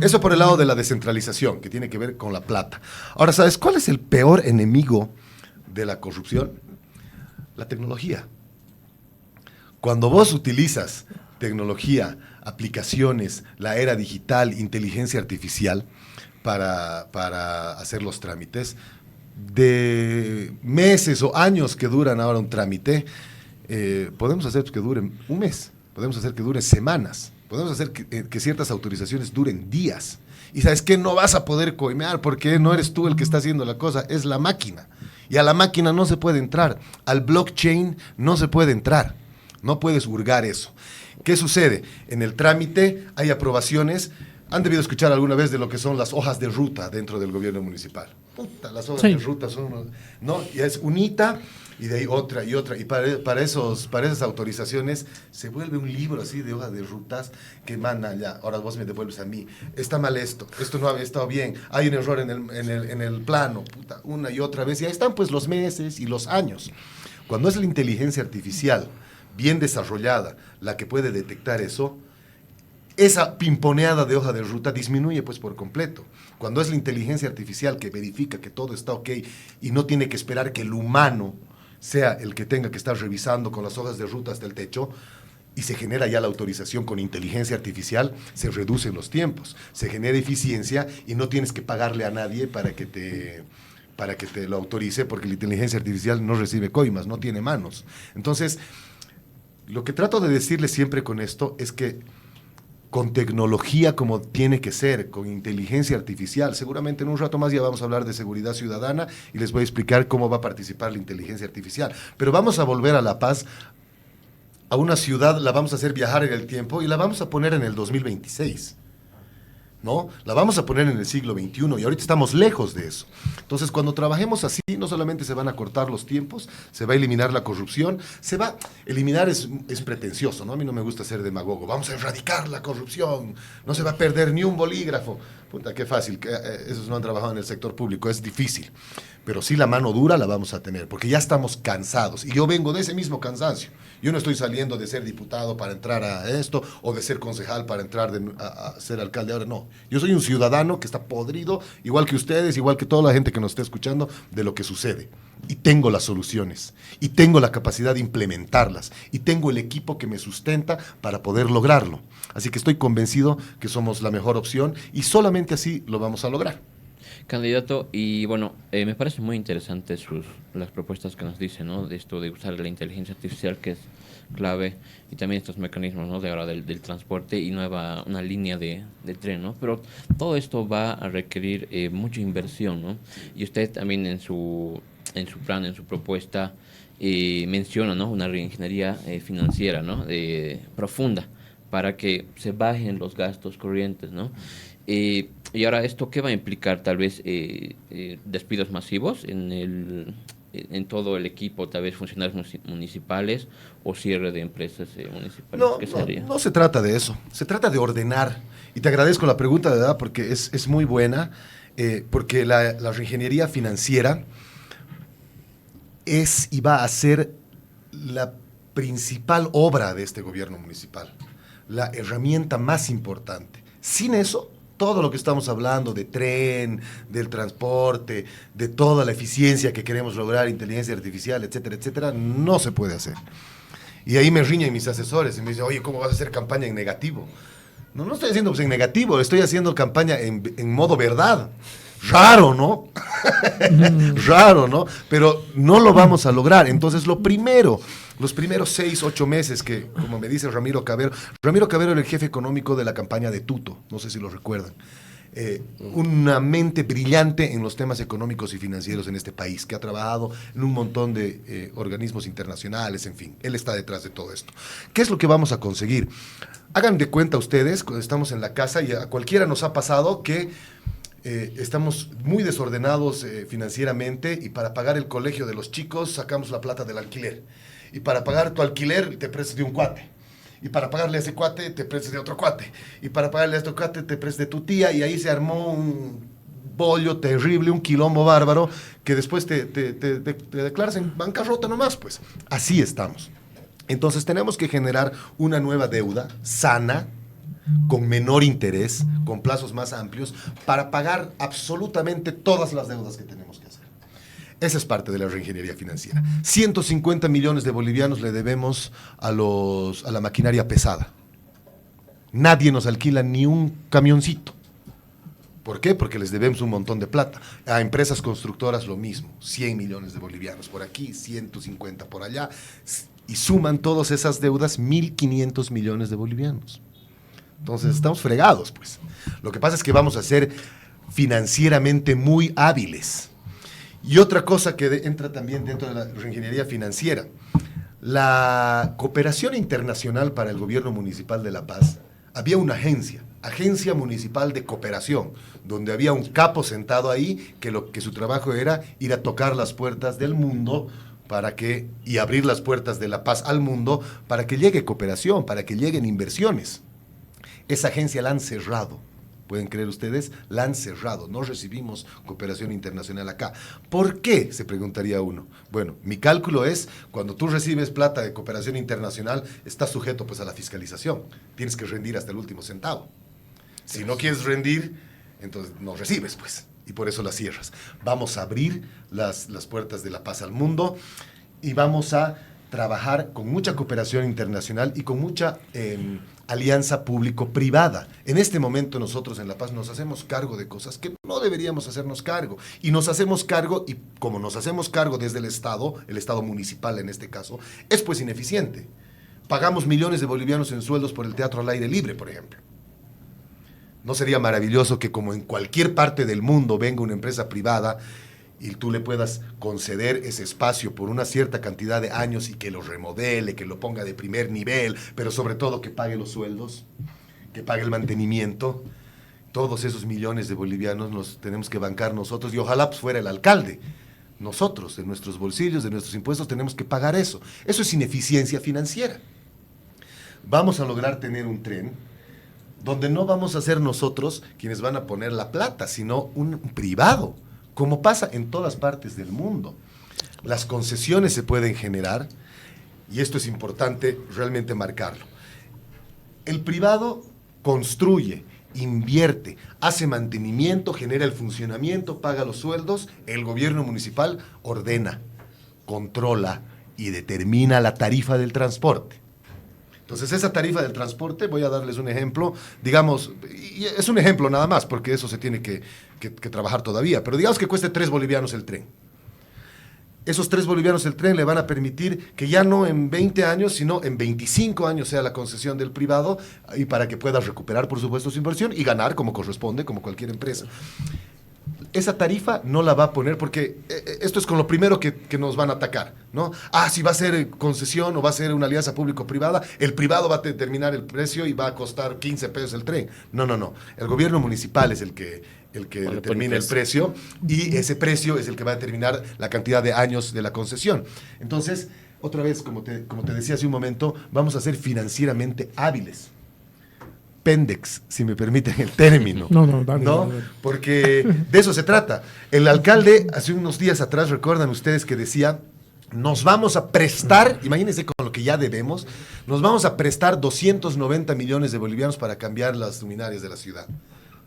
Eso por el lado de la descentralización, que tiene que ver con la plata. Ahora, ¿sabes cuál es el peor enemigo de la corrupción? La tecnología. Cuando vos utilizas tecnología, aplicaciones, la era digital, inteligencia artificial para hacer los trámites, de meses o años que duran ahora un trámite, podemos hacer que duren un mes, podemos hacer que duren semanas, podemos hacer que ciertas autorizaciones duren días. Y ¿sabes qué? No vas a poder coimear porque no eres tú el que está haciendo la cosa, es la máquina. Y a la máquina no se puede entrar, al blockchain no se puede entrar, no puedes hurgar eso. ¿Qué sucede? En el trámite hay aprobaciones. ¿Han debido escuchar alguna vez de lo que son las hojas de ruta dentro del gobierno municipal? Puta, las hojas de ruta son, ¿no? Y es unita y de ahí otra y otra. Y para esas autorizaciones se vuelve un libro así de hojas de rutas que manda ya. Ahora vos me devuelves a mí. Está mal esto no había estado bien, hay un error en el plano, puta, una y otra vez. Y ahí están pues los meses y los años. Cuando es la inteligencia artificial bien desarrollada la que puede detectar eso, esa pimponeada de hoja de ruta disminuye pues por completo. Cuando es la inteligencia artificial que verifica que todo está ok y no tiene que esperar que el humano sea el que tenga que estar revisando con las hojas de ruta hasta el techo, y se genera ya la autorización con inteligencia artificial, se reducen los tiempos, se genera eficiencia y no tienes que pagarle a nadie para que te lo autorice, porque la inteligencia artificial no recibe coimas, no tiene manos. Entonces, lo que trato de decirles siempre con esto es que con tecnología como tiene que ser, con inteligencia artificial. Seguramente en un rato más ya vamos a hablar de seguridad ciudadana y les voy a explicar cómo va a participar la inteligencia artificial. Pero vamos a volver a La Paz, a una ciudad, la vamos a hacer viajar en el tiempo y la vamos a poner en el 2026. ¿No? La vamos a poner en el siglo XXI y ahorita estamos lejos de eso. Entonces, cuando trabajemos así, no solamente se van a cortar los tiempos, se va a eliminar la corrupción, eliminar es pretencioso, ¿no? A mí no me gusta ser demagogo. Vamos a erradicar la corrupción, no se va a perder ni un bolígrafo. Puta, qué fácil, esos no han trabajado en el sector público, es difícil. pero sí la mano dura la vamos a tener, porque ya estamos cansados. Y yo vengo de ese mismo cansancio. Yo no estoy saliendo de ser diputado para entrar a esto, o de ser concejal para entrar a ser alcalde ahora, no. Yo soy un ciudadano que está podrido, igual que ustedes, igual que toda la gente que nos está escuchando, de lo que sucede. Y tengo las soluciones, y tengo la capacidad de implementarlas, y tengo el equipo que me sustenta para poder lograrlo. Así que estoy convencido que somos la mejor opción, y solamente así lo vamos a lograr. Candidato, y bueno, me parece muy interesante las propuestas que nos dice, ¿no? De esto de usar la inteligencia artificial, que es clave, y también estos mecanismos, ¿no? De ahora del transporte y una línea de tren, ¿no? Pero todo esto va a requerir mucha inversión, ¿no? Y usted también en su plan, en su propuesta, menciona, ¿no? Una reingeniería financiera, ¿no? Profunda, para que se bajen los gastos corrientes, ¿no? Y ahora, ¿esto qué va a implicar? Tal vez despidos masivos en todo el equipo, tal vez funcionarios municipales, o cierre de empresas municipales. No, ¿Qué sería? no se trata de eso, se trata de ordenar. Y te agradezco la pregunta, de verdad, porque es muy buena, porque la reingeniería financiera es y va a ser la principal obra de este gobierno municipal, la herramienta más importante. Sin eso, todo lo que estamos hablando de tren, del transporte, de toda la eficiencia que queremos lograr, inteligencia artificial, etcétera, etcétera, no se puede hacer. Y ahí me riñen mis asesores y me dicen, oye, ¿cómo vas a hacer campaña en negativo? No, no estoy haciendo pues, en negativo, estoy haciendo campaña en modo verdad. Raro, ¿no? Raro, ¿no? Pero no lo vamos a lograr. Entonces, los primeros 6, 8 meses que, como me dice Ramiro Cavero era el jefe económico de la campaña de Tuto, no sé si lo recuerdan. Una mente brillante en los temas económicos y financieros en este país, que ha trabajado en un montón de organismos internacionales, en fin, él está detrás de todo esto. ¿Qué es lo que vamos a conseguir? Hagan de cuenta ustedes, cuando estamos en la casa, y a cualquiera nos ha pasado que estamos muy desordenados financieramente, y para pagar el colegio de los chicos sacamos la plata del alquiler, y para pagar tu alquiler te prestas de un cuate, y para pagarle a ese cuate te prestas de otro cuate, y para pagarle a este cuate te prestas de tu tía, y ahí se armó un bollo terrible, un quilombo bárbaro, que después te declaras en bancarrota nomás, pues. Así estamos. Entonces tenemos que generar una nueva deuda sana, con menor interés, con plazos más amplios, para pagar absolutamente todas las deudas que tenemos que hacer. Esa es parte de la reingeniería financiera. 150 millones de bolivianos le debemos a la maquinaria pesada. Nadie nos alquila ni un camioncito. ¿Por qué? Porque les debemos un montón de plata. A empresas constructoras lo mismo, 100 millones de bolivianos por aquí, 150 por allá, y suman todas esas deudas 1.500 millones de bolivianos. Entonces estamos fregados, pues. Lo que pasa es que vamos a ser financieramente muy hábiles. Y otra cosa que entra también dentro de la reingeniería financiera, la cooperación internacional para el gobierno municipal de La Paz. Había una Agencia Municipal de Cooperación, donde había un capo sentado ahí que su trabajo era ir a tocar las puertas del mundo y abrir las puertas de La Paz al mundo para que llegue cooperación, para que lleguen inversiones. Esa agencia la han cerrado. ¿Pueden creer ustedes? La han cerrado. No recibimos cooperación internacional acá. ¿Por qué? Se preguntaría uno. Bueno, mi cálculo es, cuando tú recibes plata de cooperación internacional, estás sujeto pues a la fiscalización. Tienes que rendir hasta el último centavo. Si no quieres rendir, entonces no recibes, pues. Y por eso la cierras. Vamos a abrir las puertas de La Paz al mundo, y vamos a trabajar con mucha cooperación internacional y con mucha alianza público-privada. En este momento nosotros en La Paz nos hacemos cargo de cosas que no deberíamos hacernos cargo. Y nos hacemos cargo, y como nos hacemos cargo desde el Estado municipal en este caso, es pues ineficiente. Pagamos millones de bolivianos en sueldos por el teatro al aire libre, por ejemplo. ¿No sería maravilloso que como en cualquier parte del mundo venga una empresa privada y tú le puedas conceder ese espacio por una cierta cantidad de años y que lo remodele, que lo ponga de primer nivel, pero sobre todo que pague los sueldos, que pague el mantenimiento? Todos esos millones de bolivianos los tenemos que bancar nosotros, y ojalá pues fuera el alcalde. Nosotros, de nuestros bolsillos, de nuestros impuestos, tenemos que pagar eso. Eso es ineficiencia financiera. Vamos a lograr tener un tren donde no vamos a ser nosotros quienes van a poner la plata, sino un privado, como pasa en todas partes del mundo. Las concesiones se pueden generar, y esto es importante realmente marcarlo. El privado construye, invierte, hace mantenimiento, genera el funcionamiento, paga los sueldos. El gobierno municipal ordena, controla y determina la tarifa del transporte. Entonces, esa tarifa del transporte, voy a darles un ejemplo, digamos, y es un ejemplo nada más, porque eso se tiene que trabajar todavía, pero digamos que cueste 3 bolivianos el tren. Esos 3 bolivianos el tren le van a permitir que ya no en 20 años, sino en 25 años sea la concesión del privado, y para que pueda recuperar, por supuesto, su inversión y ganar como corresponde, como cualquier empresa. Esa tarifa no la va a poner porque esto es con lo primero que nos van a atacar, ¿no? Si va a ser concesión o va a ser una alianza público-privada, el privado va a determinar el precio y va a costar 15 pesos el tren. No. El gobierno municipal es el que determina el precio, y ese precio es el que va a determinar la cantidad de años de la concesión. Entonces, otra vez, como te decía hace un momento, vamos a ser financieramente hábiles. Pendex, si me permiten el término. Dale. Porque de eso se trata. El alcalde, hace unos días atrás, recuerdan ustedes que decía, nos vamos a prestar, imagínense con lo que ya debemos, nos vamos a prestar 290 millones de bolivianos para cambiar las luminarias de la ciudad.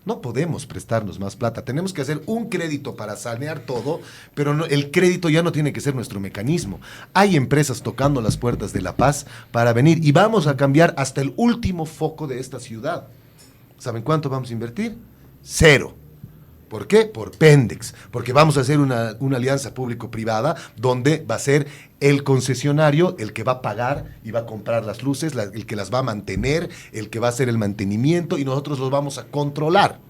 No podemos prestarnos más plata, tenemos que hacer un crédito para sanear todo, pero no, el crédito ya no tiene que ser nuestro mecanismo. Hay empresas tocando las puertas de La Paz para venir, y vamos a cambiar hasta el último foco de esta ciudad. ¿Saben cuánto vamos a invertir? 0. ¿Por qué? Por Pendex, porque vamos a hacer una alianza público-privada donde va a ser el concesionario el que va a pagar y va a comprar las luces, el que las va a mantener, el que va a hacer el mantenimiento, y nosotros los vamos a controlar.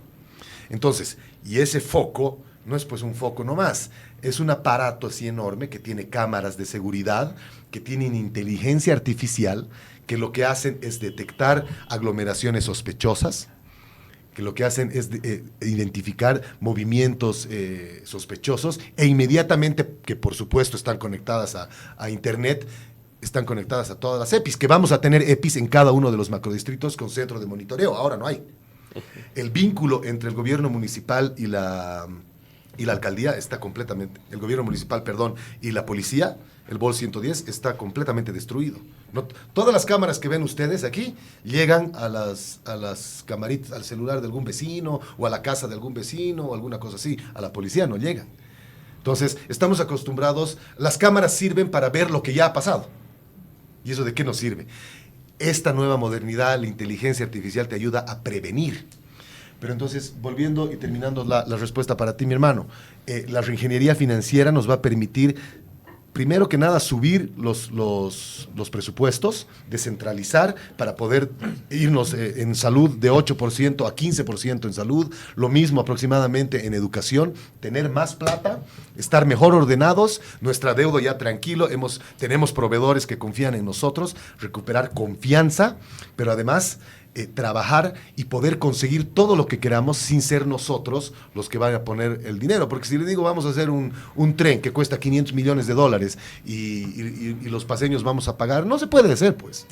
Entonces, y ese foco no es pues un foco nomás, es un aparato así enorme que tiene cámaras de seguridad, que tienen inteligencia artificial, que lo que hacen es detectar aglomeraciones sospechosas, que lo que hacen es identificar movimientos sospechosos, e inmediatamente, que por supuesto están conectadas a Internet, están conectadas a todas las EPIs, que vamos a tener EPIs en cada uno de los macrodistritos con centro de monitoreo. Ahora no hay. El vínculo entre el gobierno municipal y la alcaldía está completamente, el gobierno municipal, y la policía, el BOL 110, está completamente destruido. Todas las cámaras que ven ustedes aquí llegan a las camaritas, al celular de algún vecino, o a la casa de algún vecino, o alguna cosa así. A la policía no llegan. Entonces, estamos acostumbrados, las cámaras sirven para ver lo que ya ha pasado. ¿Y eso de qué nos sirve? Esta nueva modernidad, la inteligencia artificial, te ayuda a prevenir. Pero entonces, volviendo y terminando la respuesta para ti, mi hermano, la reingeniería financiera nos va a permitir, primero que nada, subir los presupuestos, descentralizar para poder irnos en salud de 8% a 15% en salud, lo mismo aproximadamente en educación, tener más plata, estar mejor ordenados, nuestra deuda ya tranquilo, tenemos proveedores que confían en nosotros, recuperar confianza, pero además trabajar y poder conseguir todo lo que queramos sin ser nosotros los que van a poner el dinero. Porque si le digo, vamos a hacer un tren que cuesta $500 millones y los paseños vamos a pagar, no se puede hacer, pues.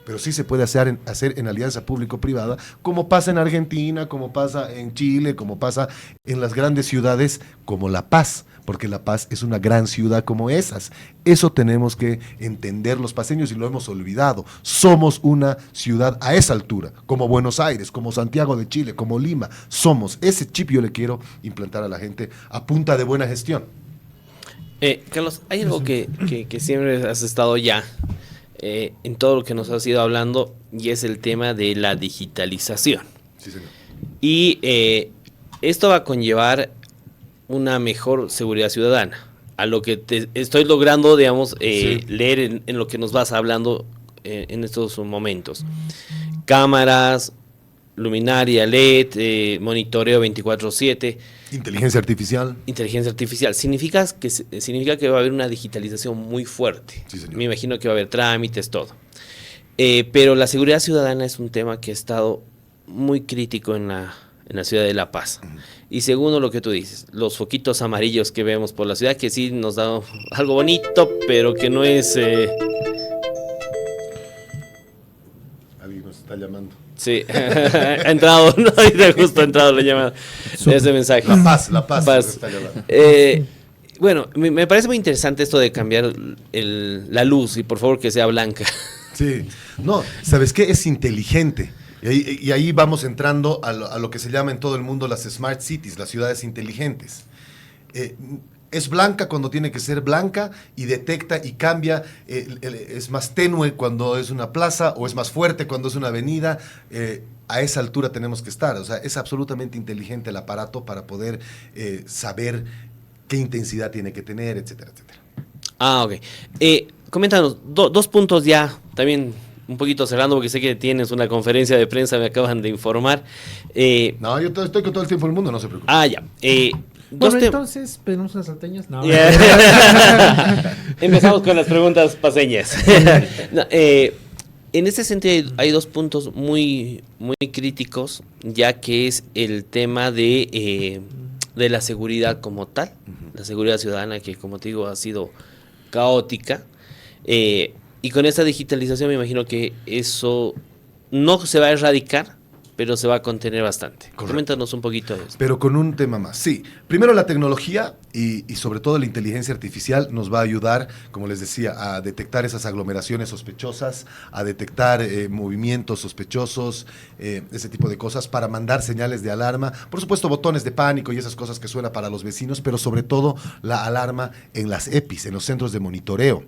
Pero sí se puede hacer en alianza público-privada, como pasa en Argentina, como pasa en Chile, como pasa en las grandes ciudades como La Paz, porque La Paz es una gran ciudad como esas. Eso tenemos que entender los paceños, y lo hemos olvidado. Somos una ciudad a esa altura, como Buenos Aires, como Santiago de Chile, como Lima. Somos. Ese chip yo le quiero implantar a la gente a punta de buena gestión. Carlos, hay algo que siempre has estado ya en todo lo que nos has ido hablando, y es el tema de la digitalización. Sí, señor. Y esto va a conllevar una mejor seguridad ciudadana. A lo que te estoy logrando, digamos, Sí. leer en lo que nos vas hablando en estos momentos. Cámaras, luminaria LED, monitoreo 24/7. Inteligencia artificial. Inteligencia artificial. Significa que va a haber una digitalización muy fuerte. Sí, señor. Me imagino que va a haber trámites, todo. Pero la seguridad ciudadana es un tema que ha estado muy crítico en la ciudad de La Paz. Y segundo lo que tú dices, los foquitos amarillos que vemos por la ciudad, que sí nos da algo bonito, pero que no es... Alguien nos está llamando. Sí, ha entrado, no, justo ha entrado la llamada, ese mensaje. La Paz. Nos está llamando. Bueno, me parece muy interesante esto de cambiar la luz y por favor que sea blanca. Sí, no, ¿sabes qué? Es inteligente. Y ahí vamos entrando a lo que se llama en todo el mundo las smart cities, las ciudades inteligentes. Es blanca cuando tiene que ser blanca y detecta y cambia, es más tenue cuando es una plaza o es más fuerte cuando es una avenida. A esa altura tenemos que estar. O sea, es absolutamente inteligente el aparato para poder saber qué intensidad tiene que tener, etcétera, etcétera. Ah, ok. Coméntanos, dos puntos ya, también un poquito cerrando porque sé que tienes una conferencia de prensa, me acaban de informar. No, yo estoy con todo el tiempo del mundo, no se preocupe. Ah, ya. Bueno, entonces, ¿pedimos unas salteñas? No. Empezamos con las preguntas paseñas. No, en ese sentido hay dos puntos muy, muy críticos, ya que es el tema de la seguridad como tal, la seguridad ciudadana que, como te digo, ha sido caótica. Y con esta digitalización me imagino que eso no se va a erradicar, pero se va a contener bastante. Correcto. Coméntanos un poquito de esto. Pero con un tema más. Sí, primero la tecnología y sobre todo la inteligencia artificial nos va a ayudar, como les decía, a detectar esas aglomeraciones sospechosas, a detectar movimientos sospechosos, ese tipo de cosas, para mandar señales de alarma. Por supuesto, botones de pánico y esas cosas que suenan para los vecinos, pero sobre todo la alarma en las EPIs, en los centros de monitoreo.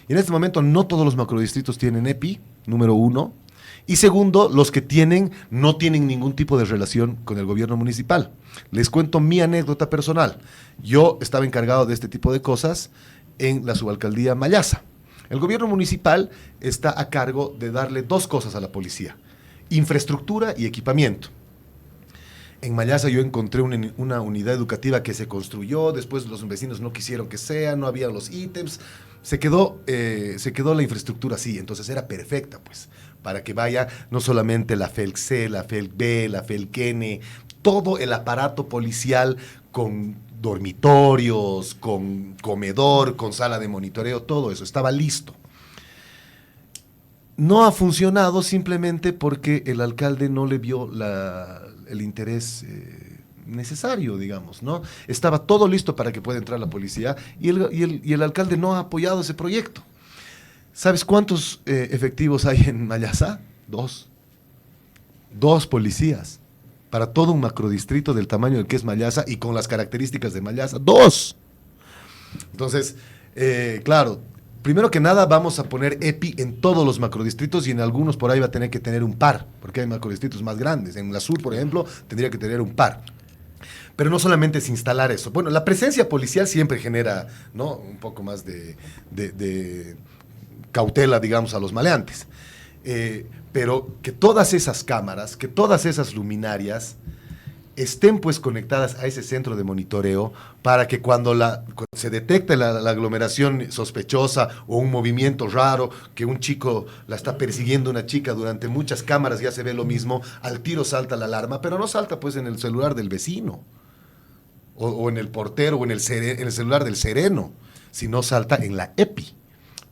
Y en este momento no todos los macrodistritos tienen EPI, número uno. Y segundo, los que tienen no tienen ningún tipo de relación con el gobierno municipal. Les cuento mi anécdota personal. Yo estaba encargado de este tipo de cosas en la subalcaldía Mallasa. El gobierno municipal está a cargo de darle dos cosas a la policía: infraestructura y equipamiento. En Mallasa yo encontré una unidad educativa que se construyó, después los vecinos no quisieron que sea, no había los ítems, se quedó la infraestructura así, entonces era perfecta, pues, para que vaya no solamente la FELC-C, la FELC-B, la FELC-N, todo el aparato policial con dormitorios, con comedor, con sala de monitoreo, todo eso, estaba listo. No ha funcionado simplemente porque el alcalde no le vio el interés necesario, digamos, ¿no? Estaba todo listo para que pueda entrar la policía y el alcalde no ha apoyado ese proyecto. ¿Sabes cuántos efectivos hay en Mallasa? 2. 2 policías para todo un macrodistrito del tamaño del que es Mallasa y con las características de Mallasa. 2. Entonces, claro, primero que nada vamos a poner EPI en todos los macrodistritos y en algunos por ahí va a tener que tener un par, porque hay macrodistritos más grandes. En la sur, por ejemplo, tendría que tener un par. Pero no solamente es instalar eso. Bueno, la presencia policial siempre genera, ¿no?, un poco más de cautela, digamos, a los maleantes. Pero que todas esas cámaras, que todas esas luminarias estén pues conectadas a ese centro de monitoreo para que cuando se detecte la aglomeración sospechosa o un movimiento raro, que un chico la está persiguiendo una chica durante muchas cámaras, ya se ve lo mismo, al tiro salta la alarma, pero no salta pues en el celular del vecino o en el portero o en el celular del sereno, sino salta en la EPI.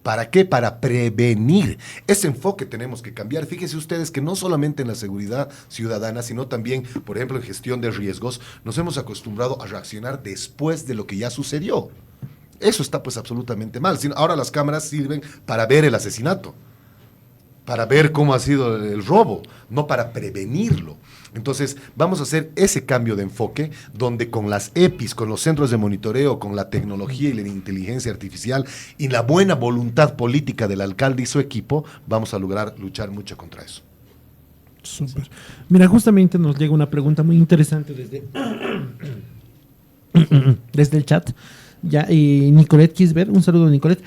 ¿Para qué? Para prevenir. Ese enfoque tenemos que cambiar. Fíjense ustedes que no solamente en la seguridad ciudadana, sino también, por ejemplo, en gestión de riesgos, nos hemos acostumbrado a reaccionar después de lo que ya sucedió. Eso está pues absolutamente mal. Ahora las cámaras sirven para ver el asesinato, para ver cómo ha sido el robo, no para prevenirlo. Entonces, vamos a hacer ese cambio de enfoque, donde con las EPIs, con los centros de monitoreo, con la tecnología y la inteligencia artificial y la buena voluntad política del alcalde y su equipo, vamos a lograr luchar mucho contra eso. Súper. Mira, justamente nos llega una pregunta muy interesante desde el chat. Ya, Nicolette Kisber, un saludo a Nicolette,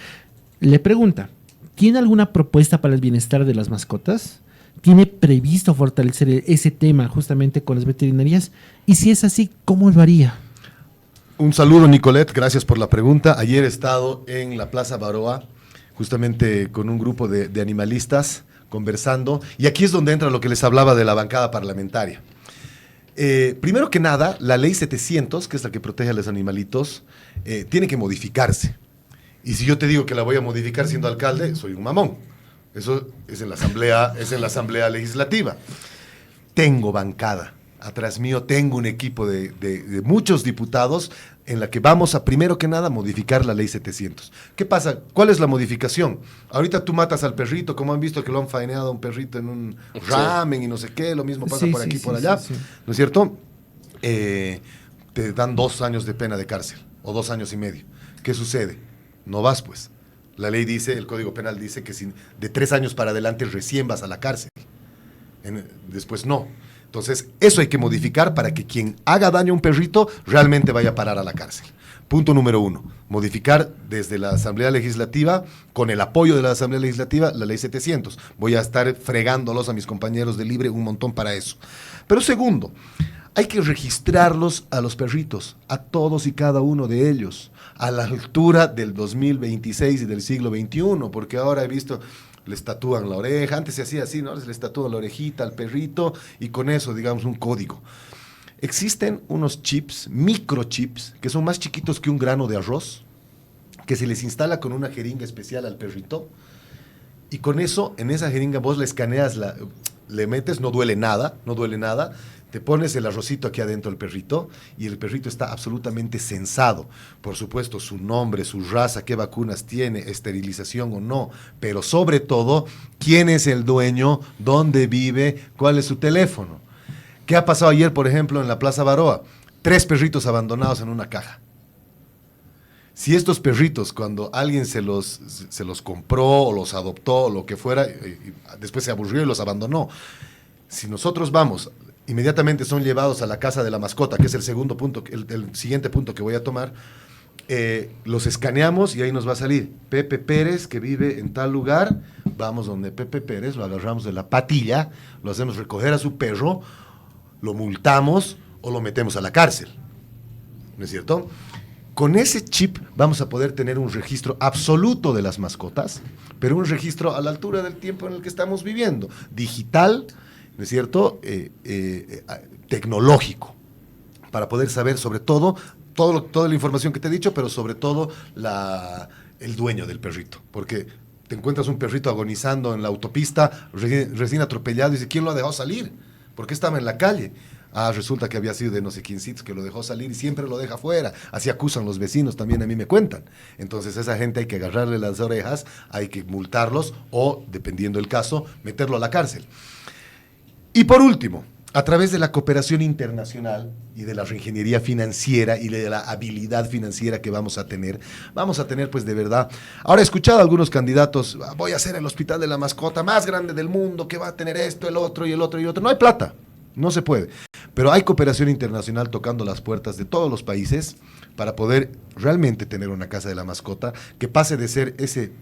le pregunta: ¿tiene alguna propuesta para el bienestar de las mascotas? ¿Tiene previsto fortalecer ese tema justamente con las veterinarias? Y si es así, ¿cómo lo haría? Un saludo, Nicolette, gracias por la pregunta. Ayer he estado en la Plaza Baroa, justamente con un grupo de animalistas, conversando, y aquí es donde entra lo que les hablaba de la bancada parlamentaria. Primero que nada, la ley 700, que es la que protege a los animalitos, tiene que modificarse. Y si yo te digo que la voy a modificar siendo alcalde, soy un mamón. Eso es en la asamblea legislativa. Tengo bancada. Atrás mío tengo un equipo de muchos diputados en la que vamos a, primero que nada, modificar la ley 700. ¿Qué pasa? ¿Cuál es la modificación? Ahorita tú matas al perrito, como han visto que lo han faeneado a un perrito en un ramen y no sé qué, lo mismo pasa por aquí y por allá, ¿no es cierto? Te dan 2 años de pena de cárcel, o 2 años y medio. ¿Qué sucede? No vas, pues. La ley dice, el Código Penal dice que de 3 años para adelante recién vas a la cárcel. Después no. Entonces, eso hay que modificar para que quien haga daño a un perrito realmente vaya a parar a la cárcel. Punto número 1, modificar desde la Asamblea Legislativa, con el apoyo de la Asamblea Legislativa, la ley 700. Voy a estar fregándolos a mis compañeros de Libre un montón para eso. Pero segundo, hay que registrarlos a los perritos, a todos y cada uno de ellos, a la altura del 2026 y del siglo XXI, porque ahora he visto, les tatúan la oreja, antes se hacía así, ¿no? Les tatúan la orejita al perrito y con eso, digamos, un código. Existen unos chips, microchips, que son más chiquitos que un grano de arroz, que se les instala con una jeringa especial al perrito, y con eso, en esa jeringa vos le escaneas, le metes, no duele nada, te pones el arrocito aquí adentro del perrito y el perrito está absolutamente censado. Por supuesto, su nombre, su raza, qué vacunas tiene, esterilización o no, pero sobre todo, quién es el dueño, dónde vive, cuál es su teléfono. ¿Qué ha pasado ayer, por ejemplo, en la Plaza Baroa? 3 perritos abandonados en una caja. Si estos perritos, cuando alguien se los compró o los adoptó o lo que fuera, después se aburrió y los abandonó, si nosotros vamos, inmediatamente son llevados a la casa de la mascota, que es el segundo punto, el siguiente punto que voy a tomar, los escaneamos y ahí nos va a salir Pepe Pérez, que vive en tal lugar, vamos donde Pepe Pérez, lo agarramos de la patilla, lo hacemos recoger a su perro, lo multamos o lo metemos a la cárcel, ¿no es cierto? Con ese chip vamos a poder tener un registro absoluto de las mascotas, pero un registro a la altura del tiempo en el que estamos viviendo, digital, ¿no es cierto? Tecnológico, para poder saber sobre todo, toda la información que te he dicho, pero sobre todo el dueño del perrito, porque te encuentras un perrito agonizando en la autopista, recién atropellado, y dice, ¿quién lo ha dejado salir? ¿Por qué estaba en la calle? Resulta que había sido de no sé quiéncitos que lo dejó salir y siempre lo deja fuera. Así acusan los vecinos, también a mí me cuentan. Entonces a esa gente hay que agarrarle las orejas, hay que multarlos o, dependiendo del caso, meterlo a la cárcel. Y por último, a través de la cooperación internacional y de la reingeniería financiera y de la habilidad financiera que vamos a tener pues de verdad. Ahora he escuchado a algunos candidatos, voy a hacer el hospital de la mascota más grande del mundo, que va a tener esto, el otro y el otro y el otro. No hay plata, no se puede. Pero hay cooperación internacional tocando las puertas de todos los países para poder realmente tener una casa de la mascota que pase de ser ese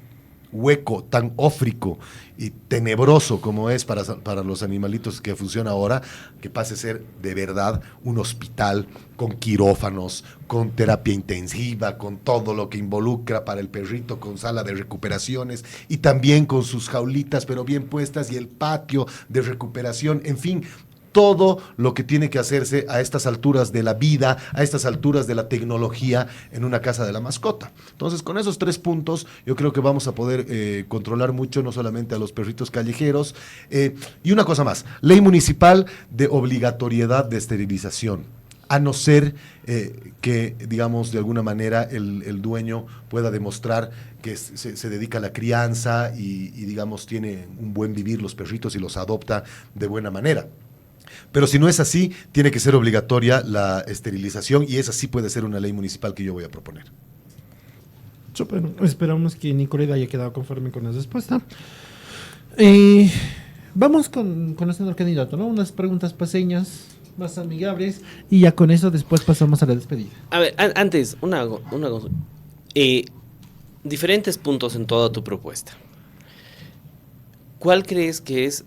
hueco tan ófrico y tenebroso como es para los animalitos que funciona ahora, que pase a ser de verdad un hospital con quirófanos, con terapia intensiva, con todo lo que involucra para el perrito, con sala de recuperaciones y también con sus jaulitas pero bien puestas y el patio de recuperación, en fin, todo lo que tiene que hacerse a estas alturas de la vida, a estas alturas de la tecnología en una casa de la mascota. Entonces, con esos 3 puntos, yo creo que vamos a poder controlar mucho, no solamente a los perritos callejeros. Y una cosa más, ley municipal de obligatoriedad de esterilización, a no ser que, digamos, de alguna manera el dueño pueda demostrar que se dedica a la crianza y, digamos, tiene un buen vivir los perritos y los adopta de buena manera. Pero si no es así, tiene que ser obligatoria la esterilización y esa sí puede ser una ley municipal que yo voy a proponer. Súper. Esperamos que Nicoleta haya quedado conforme con la respuesta. Vamos con el señor candidato, ¿no? Unas preguntas paseñas más amigables y ya con eso después pasamos a la despedida. A ver, antes, una cosa. Diferentes puntos en toda tu propuesta. ¿Cuál crees que es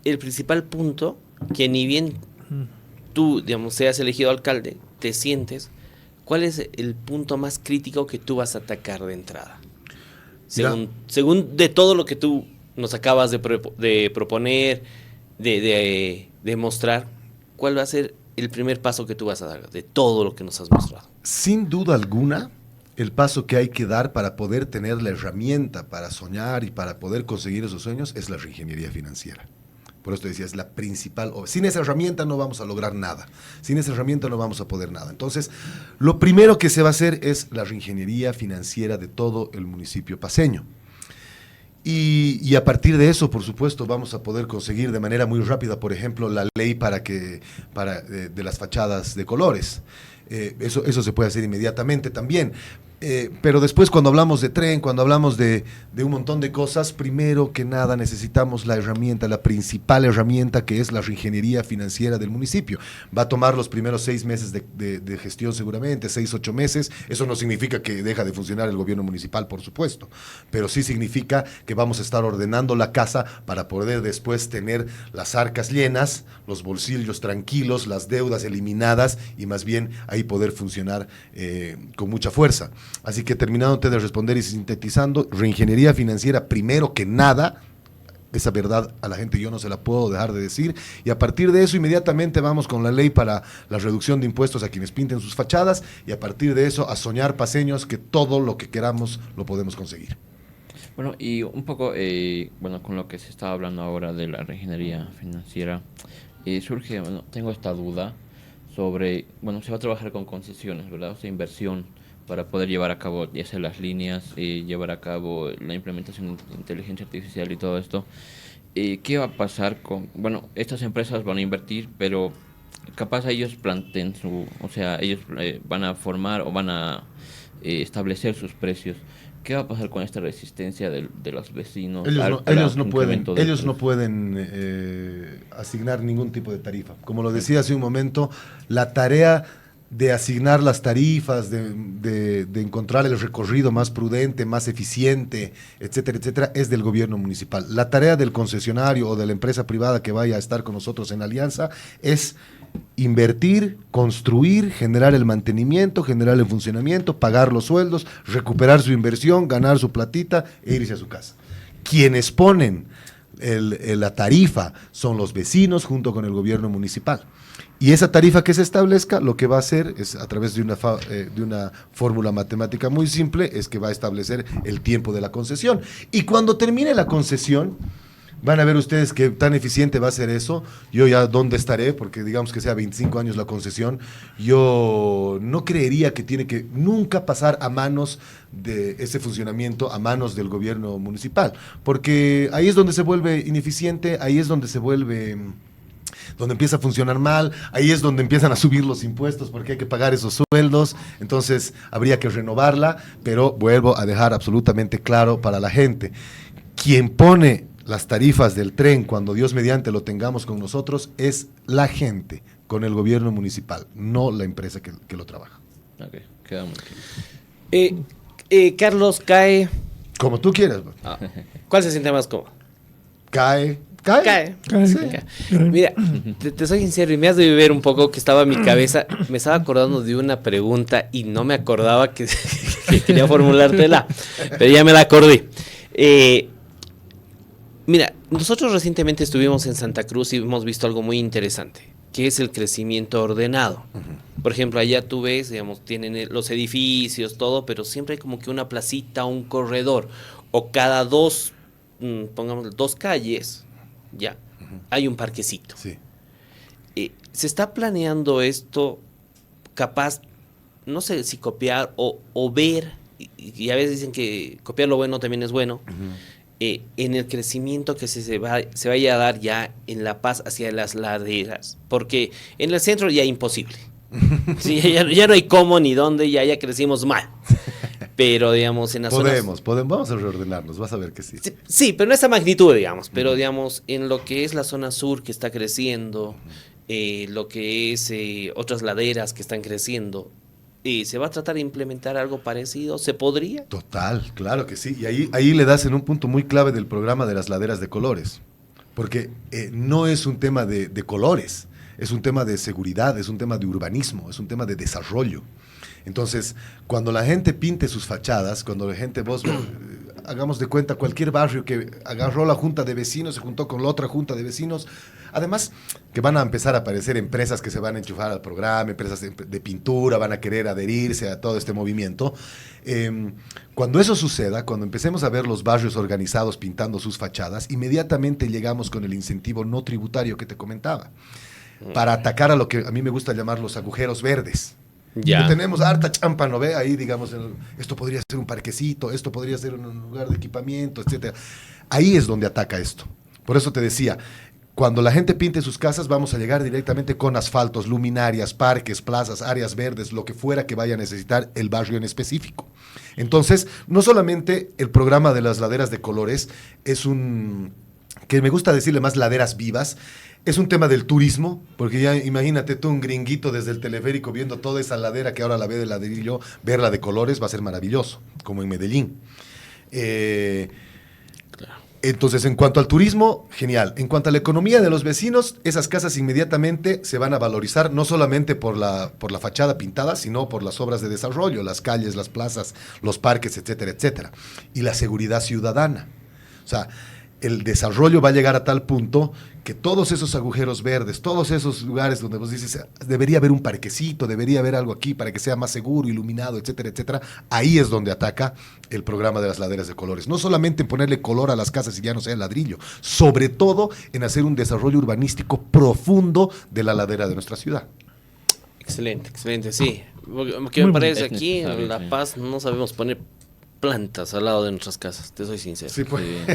el principal punto que ni bien tú, digamos, seas elegido alcalde, te sientes, cuál es el punto más crítico que tú vas a atacar de entrada? Según de todo lo que tú nos acabas de proponer, de mostrar, ¿cuál va a ser el primer paso que tú vas a dar de todo lo que nos has mostrado? Sin duda alguna, el paso que hay que dar para poder tener la herramienta para soñar y para poder conseguir esos sueños es la reingeniería financiera. Por eso te decía, es la principal. Sin esa herramienta no vamos a lograr nada. Sin esa herramienta no vamos a poder nada. Entonces, lo primero que se va a hacer es la reingeniería financiera de todo el municipio paceño. Y a partir de eso, por supuesto, vamos a poder conseguir de manera muy rápida, por ejemplo, la ley de las fachadas de colores. Eso se puede hacer inmediatamente también. Pero después, cuando hablamos de tren, cuando hablamos de un montón de cosas, primero que nada necesitamos la herramienta, la principal herramienta, que es la reingeniería financiera del municipio. Va a tomar los primeros 6 meses de gestión seguramente, 6, 8 meses. Eso no significa que deja de funcionar el gobierno municipal, por supuesto, pero sí significa que vamos a estar ordenando la casa para poder después tener las arcas llenas, los bolsillos tranquilos, las deudas eliminadas y más bien ahí poder funcionar con mucha fuerza. Así que terminándote de responder y sintetizando, reingeniería financiera primero que nada. Esa verdad a la gente yo no se la puedo dejar de decir, y a partir de eso inmediatamente vamos con la ley para la reducción de impuestos a quienes pinten sus fachadas, y a partir de eso a soñar paceños que todo lo que queramos lo podemos conseguir. Bueno, y un poco, con lo que se está hablando ahora de la reingeniería financiera, surge, tengo esta duda sobre, se va a trabajar con concesiones, ¿verdad? O sea, inversión para poder llevar a cabo, ya sea las líneas, llevar a cabo la implementación de inteligencia artificial y todo esto. ¿Qué va a pasar con, estas empresas van a invertir, pero capaz ellos planteen ellos van a formar o van a establecer sus precios? ¿Qué va a pasar con esta resistencia de los vecinos? Ellos no pueden asignar ningún tipo de tarifa. Como lo decía hace un momento, la tarea de asignar las tarifas, de encontrar el recorrido más prudente, más eficiente, etcétera, etcétera, es del gobierno municipal. La tarea del concesionario o de la empresa privada que vaya a estar con nosotros en alianza es invertir, construir, generar el mantenimiento, generar el funcionamiento, pagar los sueldos, recuperar su inversión, ganar su platita e irse a su casa. Quienes ponen la tarifa son los vecinos junto con el gobierno municipal. Y esa tarifa que se establezca, lo que va a hacer es, a través de una fórmula matemática muy simple, es que va a establecer el tiempo de la concesión. Y cuando termine la concesión, van a ver ustedes qué tan eficiente va a ser eso. Yo ya dónde estaré, porque digamos que sea 25 años la concesión, yo no creería que tiene que nunca pasar a manos de ese funcionamiento, a manos del gobierno municipal, porque ahí es donde se vuelve ineficiente, ahí es donde donde empieza a funcionar mal, ahí es donde empiezan a subir los impuestos porque hay que pagar esos sueldos. Entonces habría que renovarla, pero vuelvo a dejar absolutamente claro para la gente, quien pone las tarifas del tren cuando Dios mediante lo tengamos con nosotros es la gente con el gobierno municipal, no la empresa que lo trabaja. Ok, quedamos aquí. Carlos, cae... Como tú quieras. ¿Cuál se siente más cómodo? Cae. Sí. Mira, te soy sincero y me has de ver un poco que estaba en mi cabeza. Me estaba acordando de una pregunta y no me acordaba que quería formulártela, pero ya me la acordé. Mira, nosotros recientemente estuvimos en Santa Cruz y hemos visto algo muy interesante, que es el crecimiento ordenado. Por ejemplo, allá tú ves, digamos, tienen los edificios, todo, pero siempre hay como que una placita, un corredor, o cada pongamos 2 calles, ya, hay un parquecito. Sí. Se está planeando esto, capaz, no sé si copiar o ver, y a veces dicen que copiar lo bueno también es bueno, en el crecimiento que se vaya a dar ya en La Paz hacia las laderas, porque en el centro ya imposible. Sí, ya no hay cómo ni dónde, ya crecimos mal. Pero, digamos, en las podemos, vamos a reordenarnos, vas a ver que sí. Sí, pero no esa magnitud, digamos. Pero, digamos, en lo que es la zona sur que está creciendo, lo que es otras laderas que están creciendo, ¿se va a tratar de implementar algo parecido? ¿Se podría? Total, claro que sí. Y ahí le das en un punto muy clave del programa de las laderas de colores. Porque no es un tema de colores, es un tema de seguridad, es un tema de urbanismo, es un tema de desarrollo. Entonces, cuando la gente pinte sus fachadas, cuando la gente, hagamos de cuenta, cualquier barrio que agarró la junta de vecinos, se juntó con la otra junta de vecinos. Además, que van a empezar a aparecer empresas que se van a enchufar al programa, empresas de pintura, van a querer adherirse a todo este movimiento. Cuando eso suceda, cuando empecemos a ver los barrios organizados pintando sus fachadas, inmediatamente llegamos con el incentivo no tributario que te comentaba, para atacar a lo que a mí me gusta llamar los agujeros verdes. Ya. Que tenemos harta champa, ¿no ve? Ahí, digamos, esto podría ser un parquecito, esto podría ser un lugar de equipamiento, etcétera. Ahí es donde ataca esto. Por eso te decía, cuando la gente pinte sus casas, vamos a llegar directamente con asfaltos, luminarias, parques, plazas, áreas verdes, lo que fuera que vaya a necesitar el barrio en específico. Entonces, no solamente el programa de las laderas de colores es un, que me gusta decirle más laderas vivas, es un tema del turismo, porque ya imagínate tú un gringuito desde el teleférico viendo toda esa ladera que ahora la ve de ladrillo, verla de colores va a ser maravilloso, como en Medellín. Entonces, en cuanto al turismo, genial. En cuanto a la economía de los vecinos, esas casas inmediatamente se van a valorizar, no solamente por la fachada pintada, sino por las obras de desarrollo, las calles, las plazas, los parques, etcétera, etcétera. Y la seguridad ciudadana. O sea, el desarrollo va a llegar a tal punto que todos esos agujeros verdes, todos esos lugares donde vos dices, debería haber un parquecito, debería haber algo aquí para que sea más seguro, iluminado, etcétera, etcétera, ahí es donde ataca el programa de las laderas de colores. No solamente en ponerle color a las casas y ya no sea ladrillo, sobre todo en hacer un desarrollo urbanístico profundo de la ladera de nuestra ciudad. Excelente, excelente, sí. Porque me parece Es aquí en necesario, La sí. Paz no sabemos poner plantas al lado de nuestras casas, te soy sincero. Sí, pues. Sí,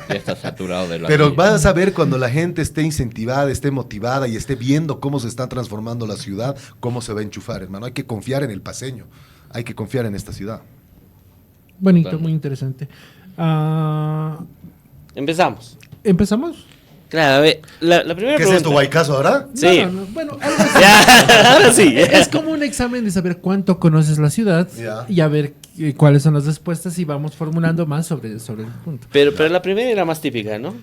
ya está saturado de la Pero vida. vas a ver cuando la gente esté incentivada, esté motivada y esté viendo cómo se está transformando la ciudad, cómo se va a enchufar, hermano. Hay que confiar en el paceño, hay que confiar en esta ciudad. Bonito, Claro. muy interesante. Empezamos. ¿Empezamos? Claro, a ver, la primera ¿Qué es pregunta. esto, Guaycazo, ahora? Sí. No, bueno, algo así. Ya, ahora sí. Es como un examen de saber cuánto conoces la ciudad Ya. y a ver cuáles son las respuestas y vamos formulando más sobre el punto. Pero la primera era más típica, ¿no?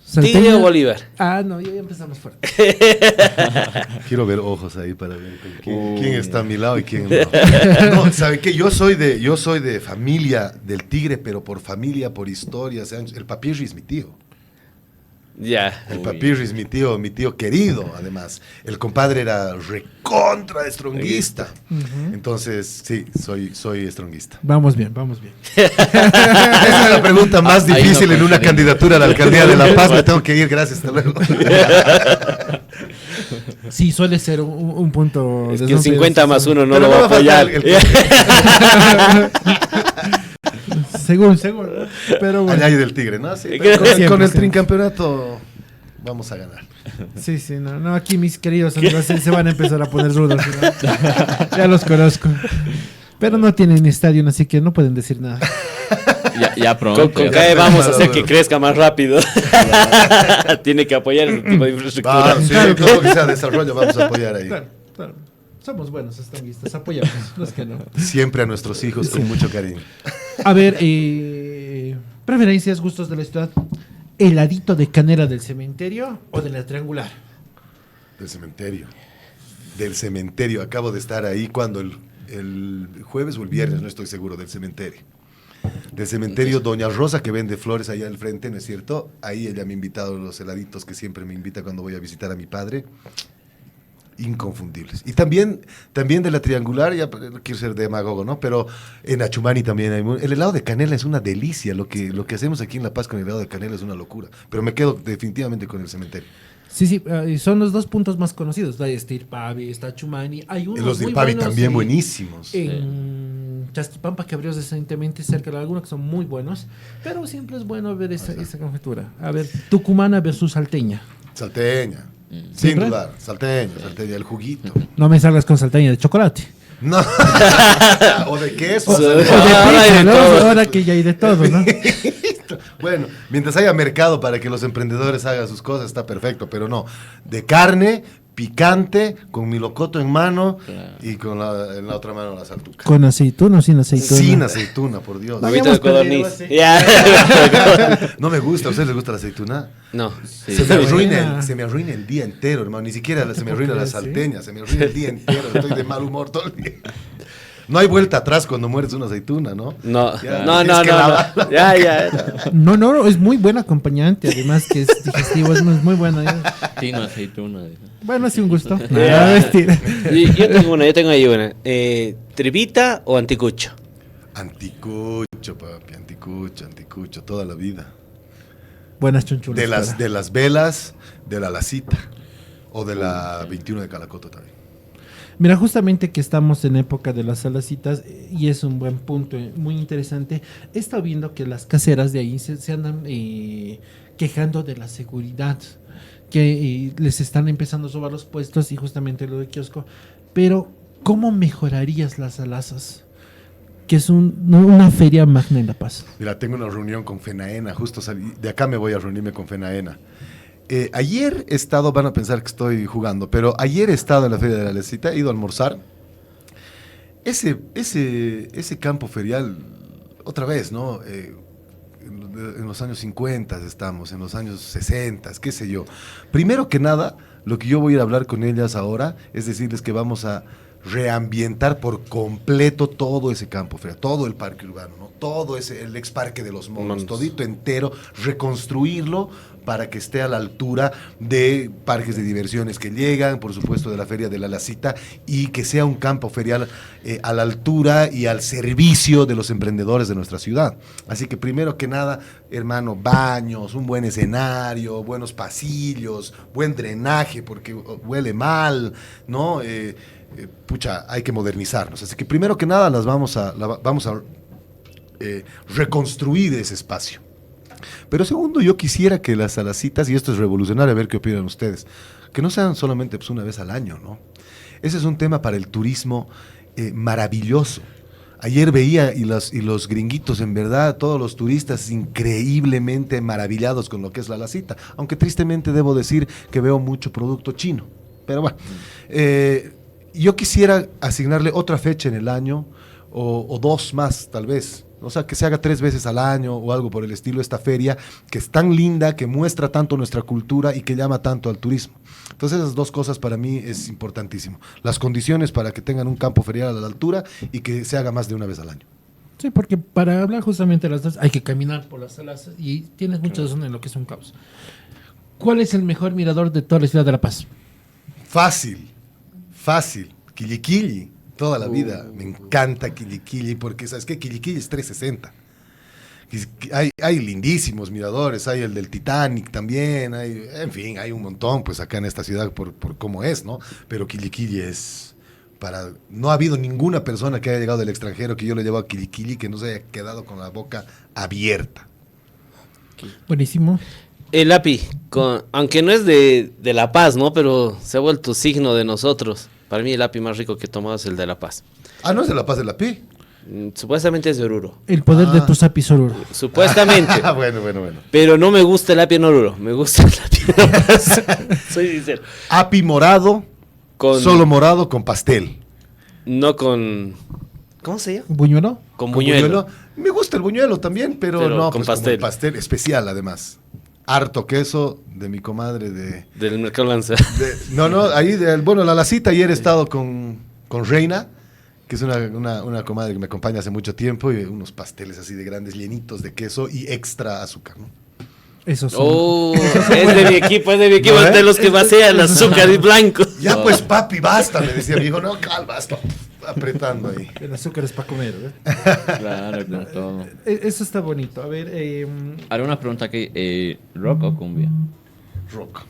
Salteña- Tigre o Bolívar. Ah, no, ya empezamos fuerte. Quiero ver ojos ahí para ver quién está a mi lado y quién no. No, ¿sabe qué? Yo soy de familia del Tigre, pero por familia, por historia. O sea, el Papirri es mi tío. Ya. El Uy. Papirri es mi tío querido, además. El compadre era recontra estronguista. Entonces, sí, soy estronguista. Vamos bien, vamos bien. Esa es la pregunta más Ahí no difícil en una coincidimos. candidatura a la alcaldía de La Paz. Me tengo que ir, gracias, hasta luego. Sí, suele ser un punto. Es de que el 50 más 1 no Pero lo va a va faltar apoyar. Según. Pero bueno. Allá hay del Tigre, ¿no? Sí, Siempre, pero con el siempre. tricampeonato vamos a ganar. Sí, no, aquí mis queridos amigos se van a empezar a poner rudos. ¿No? Ya los conozco. Pero no tienen estadio, así que no pueden decir nada. Ya pronto. Con ya CAE pronto. vamos a hacer que crezca más rápido. Tiene que apoyar ese tipo de infraestructura. Ah, sí, todo lo que sea desarrollo vamos a apoyar ahí. Claro. Somos buenos estanguistas, apoyamos, no es que no. Siempre a nuestros hijos con mucho cariño. A ver, preferencias, gustos de la ciudad. ¿Heladito de canela del cementerio o de la triangular? Del cementerio. Del cementerio. Acabo de estar ahí cuando el jueves o el viernes, no estoy seguro, del cementerio. Del cementerio Doña Rosa, que vende flores allá al frente, ¿no es cierto? Ahí ella me ha invitado los heladitos que siempre me invita cuando voy a visitar a mi padre. Inconfundibles. Y también de la triangular, ya no quiero ser demagogo, ¿no? Pero en Achumani también hay el helado de canela es una delicia. Lo que hacemos aquí en La Paz con el helado de canela es una locura. Pero me quedo definitivamente con el cementerio. Sí, son los dos puntos más conocidos. Está Irpavi, está Chumani. Hay unos Los de muy Pavi buenos, también buenísimos. En Chastipampa, que abrió recientemente cerca de la laguna, que son muy buenos. Pero siempre es bueno ver esa conjetura. A ver, tucumana versus salteña. Salteña. Sin ¿Siempre? dudar. Salteña, el juguito. No me salgas con salteña de chocolate. No. O de queso. O de Ahora hay pizza, de ¿no? todo. Ahora que ya hay de todo, ¿no? Bueno, mientras haya mercado para que los emprendedores hagan sus cosas, está perfecto, pero no. De carne, picante, con mi locoto en mano y con en la otra mano la saltuca. Con aceituna o sin aceituna. Sin aceituna, por Dios. No, Huevito habíamos de codorniz. perdido ese. Ya. No me gusta, ¿a ustedes les gusta la aceituna? No. Sí. Se me arruina el día entero, hermano. Ni siquiera se me arruina la crees, sí? salteña, se me arruina el día entero. Estoy de mal humor todo el día. No hay vuelta atrás cuando mueres una aceituna, ¿no? No, Ya, no, tienes no, que no, lavarla. no. Ya. No, es muy buen acompañante, además que es digestivo, es muy bueno. Tino aceituna. Bueno, es un gusto. Ya. Ah, mentira. Yo tengo ahí una. ¿Tripita o anticucho? Anticucho, papi, anticucho, toda la vida. Buenas chunchulas. De las velas, de la lacita o de la 21 de Calacoto también. Mira, justamente que estamos en época de las salacitas y es un buen punto, muy interesante. He estado viendo que las caseras de ahí se andan quejando de la seguridad, que les están empezando a robar los puestos y justamente lo de kiosco. Pero, ¿cómo mejorarías las salazas? Que es una feria magna en La Paz. Mira, tengo una reunión con FENAENA, justo salí, de acá me voy a reunirme con FENAENA. Ayer he estado, van a pensar que estoy jugando, pero ayer he estado en la Feria de la Lacita, he ido a almorzar. Ese campo ferial, otra vez, ¿no? En los años 50 estamos, en los años 60, qué sé yo. Primero que nada, lo que yo voy a ir a hablar con ellas ahora es decirles que vamos a reambientar por completo todo ese campo ferial, todo el parque urbano, ¿no? Todo el ex parque de los monos, todito entero, reconstruirlo para que esté a la altura de parques de diversiones que llegan, por supuesto de la Feria de la Lacita, y que sea un campo ferial a la altura y al servicio de los emprendedores de nuestra ciudad. Así que primero que nada, hermano, baños, un buen escenario, buenos pasillos, buen drenaje porque huele mal, ¿no? Pucha, hay que modernizarnos. Así que primero que nada vamos a reconstruir ese espacio. Pero segundo, yo quisiera que las salacitas, y esto es revolucionario, a ver qué opinan ustedes, que no sean solamente pues, una vez al año, ¿no? Ese es un tema para el turismo maravilloso. Ayer veía y los gringuitos, en verdad, todos los turistas increíblemente maravillados con lo que es la Lacita, aunque tristemente debo decir que veo mucho producto chino. Pero bueno, yo quisiera asignarle otra fecha en el año, o dos más tal vez. O sea, que se haga 3 veces al año o algo por el estilo esta feria, que es tan linda, que muestra tanto nuestra cultura y que llama tanto al turismo. Entonces esas dos cosas para mí es importantísimo. Las condiciones para que tengan un campo ferial a la altura y que se haga más de una vez al año. Sí, porque para hablar justamente de las dos hay que caminar por las salas y tienes mucha razón en lo que es un caos. ¿Cuál es el mejor mirador de toda la ciudad de La Paz? Fácil. Quiliquili. Toda la vida me encanta Quiliquili porque, ¿sabes qué? Quiliquili es 360. Hay lindísimos miradores, hay el del Titanic también, en fin, hay un montón pues acá en esta ciudad por cómo es, ¿no? Pero Quiliquili es no ha habido ninguna persona que haya llegado del extranjero que yo le llevo a Quiliquili que no se haya quedado con la boca abierta. Buenísimo. El API, aunque no es de La Paz, ¿no? Pero se ha vuelto signo de nosotros. Para mí el API más rico que he tomado es el de La Paz. Ah, ¿no es de La Paz de la Pi? Supuestamente es de Oruro. El poder de tu Sapi Soruro. Supuestamente. Bueno. Pero no me gusta el API en Oruro. Me gusta el API en La Paz. Soy sincero. Api morado, solo morado con pastel. No con... ¿Cómo se llama? ¿Buñuelo? Con buñuelo. Me gusta el buñuelo también, pero no, con pues pastel. como el pastel especial además. Harto queso de mi comadre del Mercado Lanza. Ahí, la Lacita, ayer he estado con Reina, que es una comadre que me acompaña hace mucho tiempo, y unos pasteles así de grandes, llenitos de queso y extra azúcar, ¿no? Eso sí. Es de mi equipo, ¿No, es de los que vacían el azúcar y blanco. Ya pues papi, basta, me decía mi hijo, no, basta, apretando ahí. El azúcar es para comer, ¿eh? Claro, todo. Eso está bonito. A ver, Haré una pregunta aquí, ¿rock o cumbia? Rock.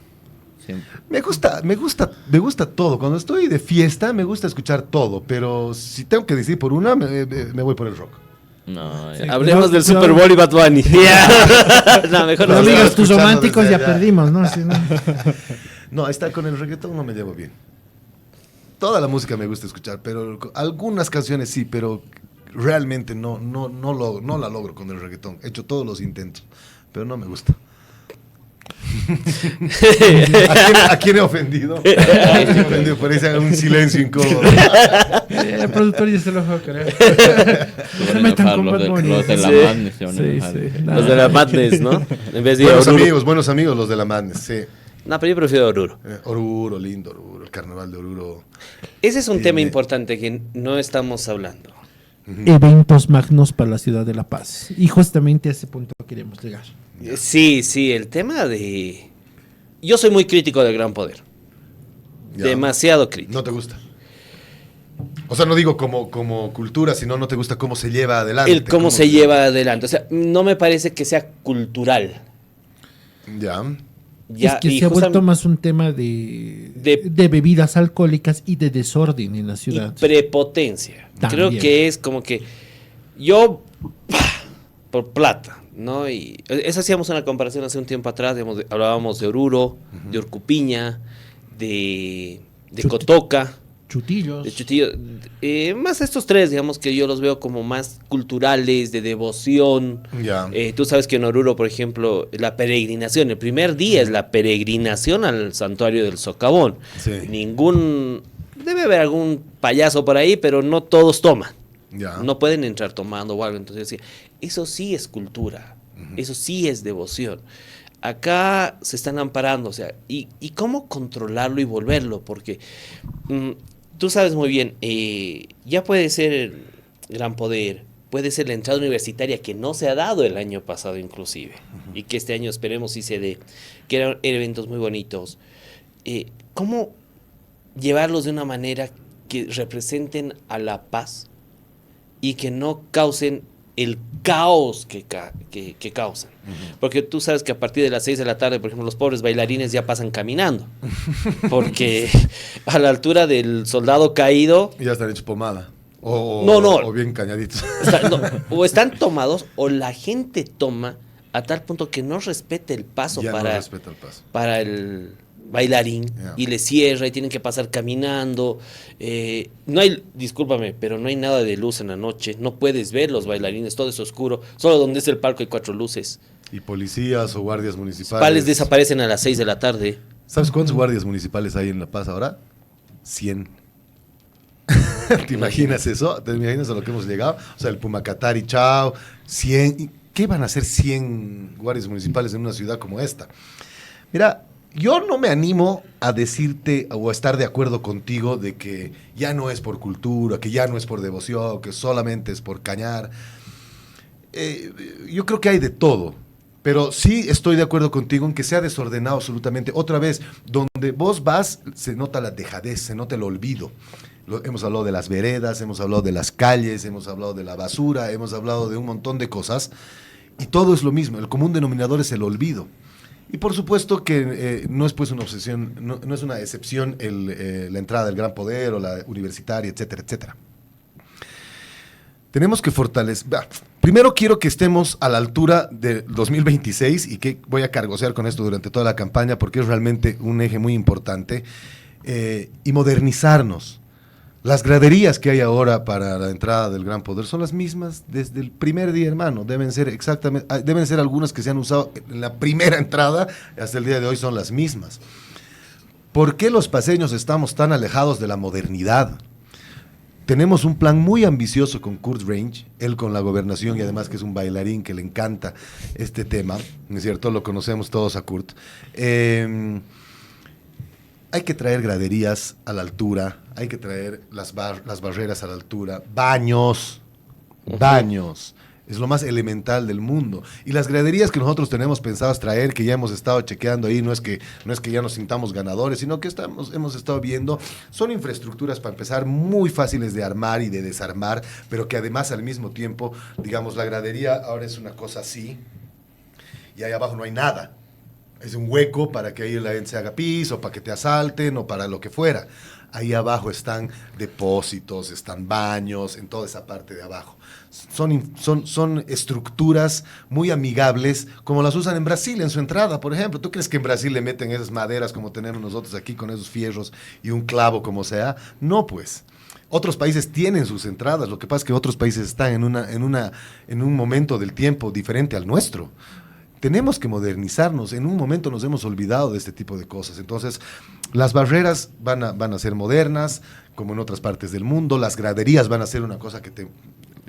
Siempre. Me gusta todo. Cuando estoy de fiesta me gusta escuchar todo, pero si tengo que decir por una, me voy por el rock. No, Sí, Hablemos del Super Bowl y Bad Bunny. No, mejor los no. amigos, tus escuchando románticos desde ya allá. perdimos, ¿no? Sí, ¿no? No, está con el reggaetón no me llevo bien. Toda la música me gusta escuchar, pero algunas canciones sí, pero realmente no la logro con el reggaetón. He hecho todos los intentos, pero no me gusta. ¿A quién he ofendido? Por eso haga un silencio incómodo. El productor ya se lo dejó, creo. Se van a enojar los de la Sí. Madness, se van a Sí, enojar. sí. Los de la Madness, ¿no? En vez de Buenos Oruro. amigos, los de la Madness, sí. No, pero yo prefiero Oruro. Oruro, lindo Oruro, el carnaval de Oruro. Ese es un tema Tiene- importante que no estamos hablando. Eventos magnos para la ciudad de La Paz. Y justamente a ese punto queremos llegar. Sí, sí, el tema de... Yo soy muy crítico del Gran Poder. Ya. Demasiado crítico. ¿No te gusta? O sea, no digo como cultura, sino no te gusta cómo se lleva adelante. El cómo se lleva adelante. O sea, no me parece que sea cultural. Ya. Ya, es que y se ha vuelto justamente- más un tema de bebidas alcohólicas y de desorden en la y ciudad. prepotencia. También. Creo que es como que yo, por plata, ¿no? Y eso hacíamos una comparación hace un tiempo atrás, digamos, hablábamos de Oruro, de Urcupiña, de Cotoca, Chutillos. de Chutillo. Más estos tres, digamos, que yo los veo como más culturales, de devoción. Ya. Tú sabes que en Oruro, por ejemplo, la peregrinación, el primer día es la peregrinación al santuario del Socavón. Sí. Debe haber algún payaso por ahí, pero no todos toman. Ya. No pueden entrar tomando o algo. Entonces, sí, eso sí es cultura, eso sí es devoción. Acá se están amparando, o sea, ¿y cómo controlarlo y volverlo? Porque tú sabes muy bien, ya puede ser el Gran Poder, puede ser la entrada universitaria que no se ha dado el año pasado inclusive, y que este año esperemos sí se dé, que eran eventos muy bonitos. ¿Cómo llevarlos de una manera que representen a la paz y que no causen el caos que causan? Porque tú sabes que a partir de las 6 de la tarde, por ejemplo, los pobres bailarines ya pasan caminando, porque a la altura del soldado caído Y ya están hechos pomada. O, No. o bien cañaditos. o están tomados o la gente toma a tal punto que no respete el paso Ya no para, respeta el paso. para el bailarín Ya. y le cierra y tienen que pasar caminando. No hay, discúlpame, pero no hay nada de luz en la noche. No puedes ver los bailarines, todo es oscuro. Solo donde es el palco hay 4 luces. Y policías o guardias municipales. Pales desaparecen a las 6 de la tarde. ¿Sabes cuántos guardias municipales hay en La Paz ahora? 100. ¿Te imaginas eso? ¿Te imaginas a lo que hemos llegado? O sea, el Pumacatari, chao, 100. ¿Y ¿qué van a hacer 100 guardias municipales en una ciudad como esta? Mira, yo no me animo a decirte o a estar de acuerdo contigo de que ya no es por cultura, que ya no es por devoción, que solamente es por cañar. Yo creo que hay de todo. Pero sí estoy de acuerdo contigo en que se ha desordenado absolutamente. Otra vez, donde vos vas, se nota la dejadez, se nota el olvido. Hemos hablado de las veredas, hemos hablado de las calles, hemos hablado de la basura, hemos hablado de un montón de cosas. Y todo es lo mismo. El común denominador es el olvido. Y por supuesto que no es pues una obsesión, no es una excepción la entrada del Gran Poder o la universitaria, etcétera, etcétera. Tenemos que fortalecer. Primero quiero que estemos a la altura del 2026 y que voy a cargosear con esto durante toda la campaña porque es realmente un eje muy importante y modernizarnos. Las graderías que hay ahora para la entrada del Gran Poder son las mismas desde el primer día, hermano. Deben ser algunas que se han usado en la primera entrada, hasta el día de hoy son las mismas. ¿Por qué los paseños estamos tan alejados de la modernidad? Tenemos un plan muy ambicioso con Kurt Range, él con la gobernación y además que es un bailarín que le encanta este tema, ¿no es cierto? Lo conocemos todos a Kurt. Hay que traer graderías a la altura, hay que traer las barreras a la altura, baños, es lo más elemental del mundo. Y las graderías que nosotros tenemos pensadas traer, que ya hemos estado chequeando ahí, no es que ya nos sintamos ganadores, sino que hemos estado viendo, son infraestructuras para empezar muy fáciles de armar y de desarmar, pero que además al mismo tiempo, digamos, la gradería ahora es una cosa así, y ahí abajo no hay nada. Es un hueco para que ahí la gente se haga pis, o para que te asalten, o para lo que fuera. Ahí abajo están depósitos, están baños, en toda esa parte de abajo. Son estructuras muy amigables, como las usan en Brasil en su entrada, por ejemplo. ¿Tú crees que en Brasil le meten esas maderas como tenemos nosotros aquí con esos fierros y un clavo como sea? No, pues. Otros países tienen sus entradas, lo que pasa es que otros países están en un momento del tiempo diferente al nuestro. Tenemos que modernizarnos. En un momento nos hemos olvidado de este tipo de cosas. Entonces, las barreras van a ser modernas, como en otras partes del mundo. Las graderías van a ser una cosa que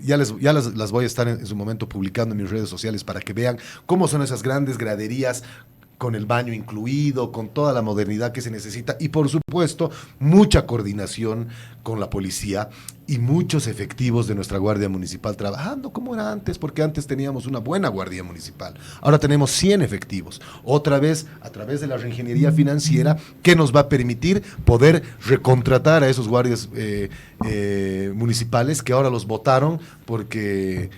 ya las voy a estar en su momento publicando en mis redes sociales para que vean cómo son esas grandes graderías con el baño incluido, con toda la modernidad que se necesita y por supuesto mucha coordinación con la policía y muchos efectivos de nuestra Guardia Municipal trabajando como era antes, porque antes teníamos una buena Guardia Municipal. Ahora tenemos 100 efectivos, otra vez a través de la reingeniería financiera que nos va a permitir poder recontratar a esos guardias municipales que ahora los votaron porque,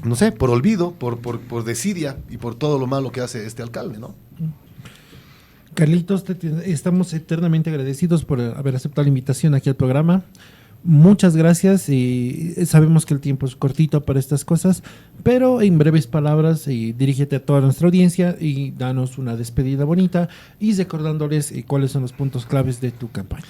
no sé, por olvido, por desidia y por todo lo malo que hace este alcalde, ¿no? Carlitos, estamos eternamente agradecidos por haber aceptado la invitación aquí al programa. Muchas gracias y sabemos que el tiempo es cortito para estas cosas, pero en breves palabras dirígete a toda nuestra audiencia y danos una despedida bonita y recordándoles cuáles son los puntos claves de tu campaña.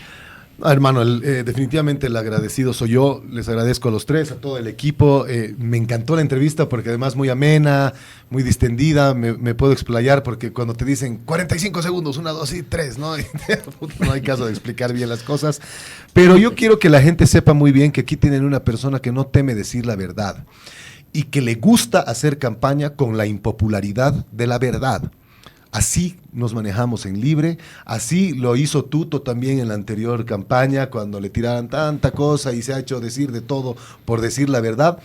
Hermano, definitivamente el agradecido soy yo, les agradezco a los tres, a todo el equipo, me encantó la entrevista porque además muy amena, muy distendida, me puedo explayar porque cuando te dicen 45 segundos, 1, 2 y 3, ¿no? No hay caso de explicar bien las cosas, pero yo quiero que la gente sepa muy bien que aquí tienen una persona que no teme decir la verdad y que le gusta hacer campaña con la impopularidad de la verdad. Así nos manejamos en Libre, así lo hizo Tuto también en la anterior campaña, cuando le tiraran tanta cosa y se ha hecho decir de todo por decir la verdad.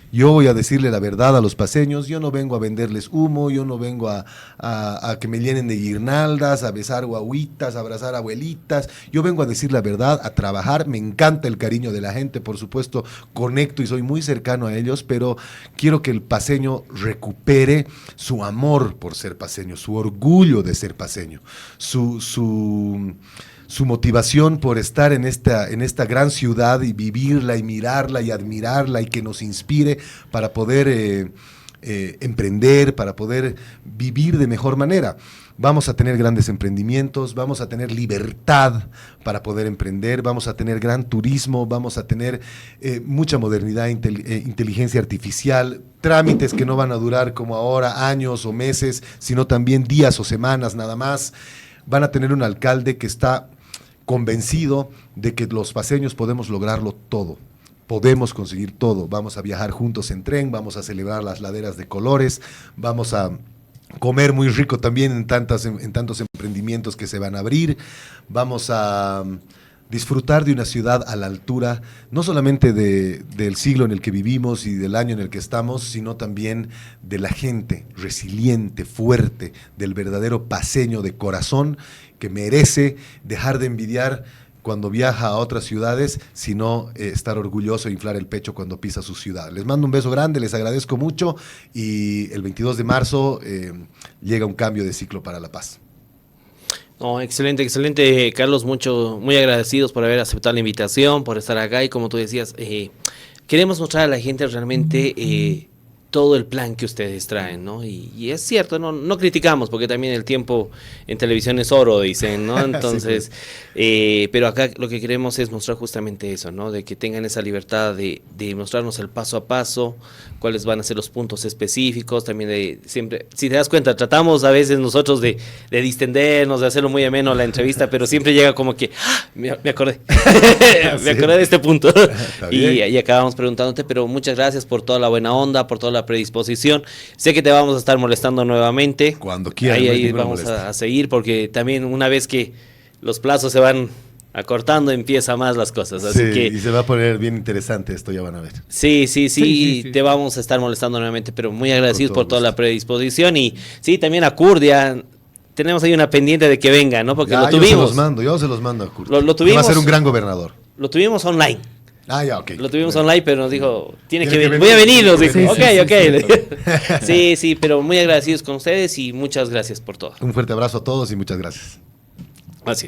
Yo voy a decirle la verdad a los paceños, yo no vengo a venderles humo, yo no vengo a que me llenen de guirnaldas, a besar guaguitas, a abrazar abuelitas, yo vengo a decir la verdad, a trabajar, me encanta el cariño de la gente, por supuesto, conecto y soy muy cercano a ellos, pero quiero que el paceño recupere su amor por ser paceño, su orgullo de ser paceño, su motivación por estar en esta gran ciudad y vivirla y mirarla y admirarla y que nos inspire para poder emprender, para poder vivir de mejor manera. Vamos a tener grandes emprendimientos, vamos a tener libertad para poder emprender, vamos a tener gran turismo, vamos a tener mucha modernidad, inteligencia artificial, trámites que no van a durar como ahora años o meses, sino también días o semanas nada más. Van a tener un alcalde que está convencido de que los paceños podemos lograrlo todo, podemos conseguir todo, vamos a viajar juntos en tren, vamos a celebrar las laderas de colores, vamos a comer muy rico también en tantos emprendimientos que se van a abrir, vamos a disfrutar de una ciudad a la altura, no solamente del siglo en el que vivimos y del año en el que estamos, sino también de la gente resiliente, fuerte, del verdadero paceño de corazón, que merece dejar de envidiar cuando viaja a otras ciudades, sino estar orgulloso e inflar el pecho cuando pisa su ciudad. Les mando un beso grande, les agradezco mucho y el 22 de marzo llega un cambio de ciclo para La Paz. No, excelente, Carlos, muy agradecidos por haber aceptado la invitación, por estar acá y como tú decías, queremos mostrar a la gente realmente todo el plan que ustedes traen, ¿no? Y es cierto, no criticamos, porque también el tiempo en televisión es oro, dicen, ¿no? Entonces, sí, pero acá lo que queremos es mostrar justamente eso, ¿no? De que tengan esa libertad de mostrarnos el paso a paso, cuáles van a ser los puntos específicos, también de siempre, si te das cuenta, tratamos a veces nosotros de distendernos, de hacerlo muy ameno la entrevista, pero siempre llega como que, me acordé, me acordé de este punto, y acabamos preguntándote, pero muchas gracias por toda la buena onda, por toda la predisposición. Sé que te vamos a estar molestando nuevamente. Cuando quieras. Ahí vamos a seguir, porque también una vez que los plazos se van acortando, empieza más las cosas. Así sí, que, y se va a poner bien interesante esto, ya van a ver. Sí, te vamos a estar molestando nuevamente, pero muy agradecidos por toda la predisposición. Y sí, también a Kurdia. Tenemos ahí una pendiente de que venga, ¿no? Porque lo tuvimos. Yo se los mando a Kurdia. Lo tuvimos. Va a ser un gran gobernador. Lo tuvimos online. Ya, ok. Lo tuvimos online, pero nos dijo, tiene que venir. Voy a venir, nos dijo. Sí, ok. Sí, pero muy agradecidos con ustedes y muchas gracias por todo. Un fuerte abrazo a todos y muchas gracias.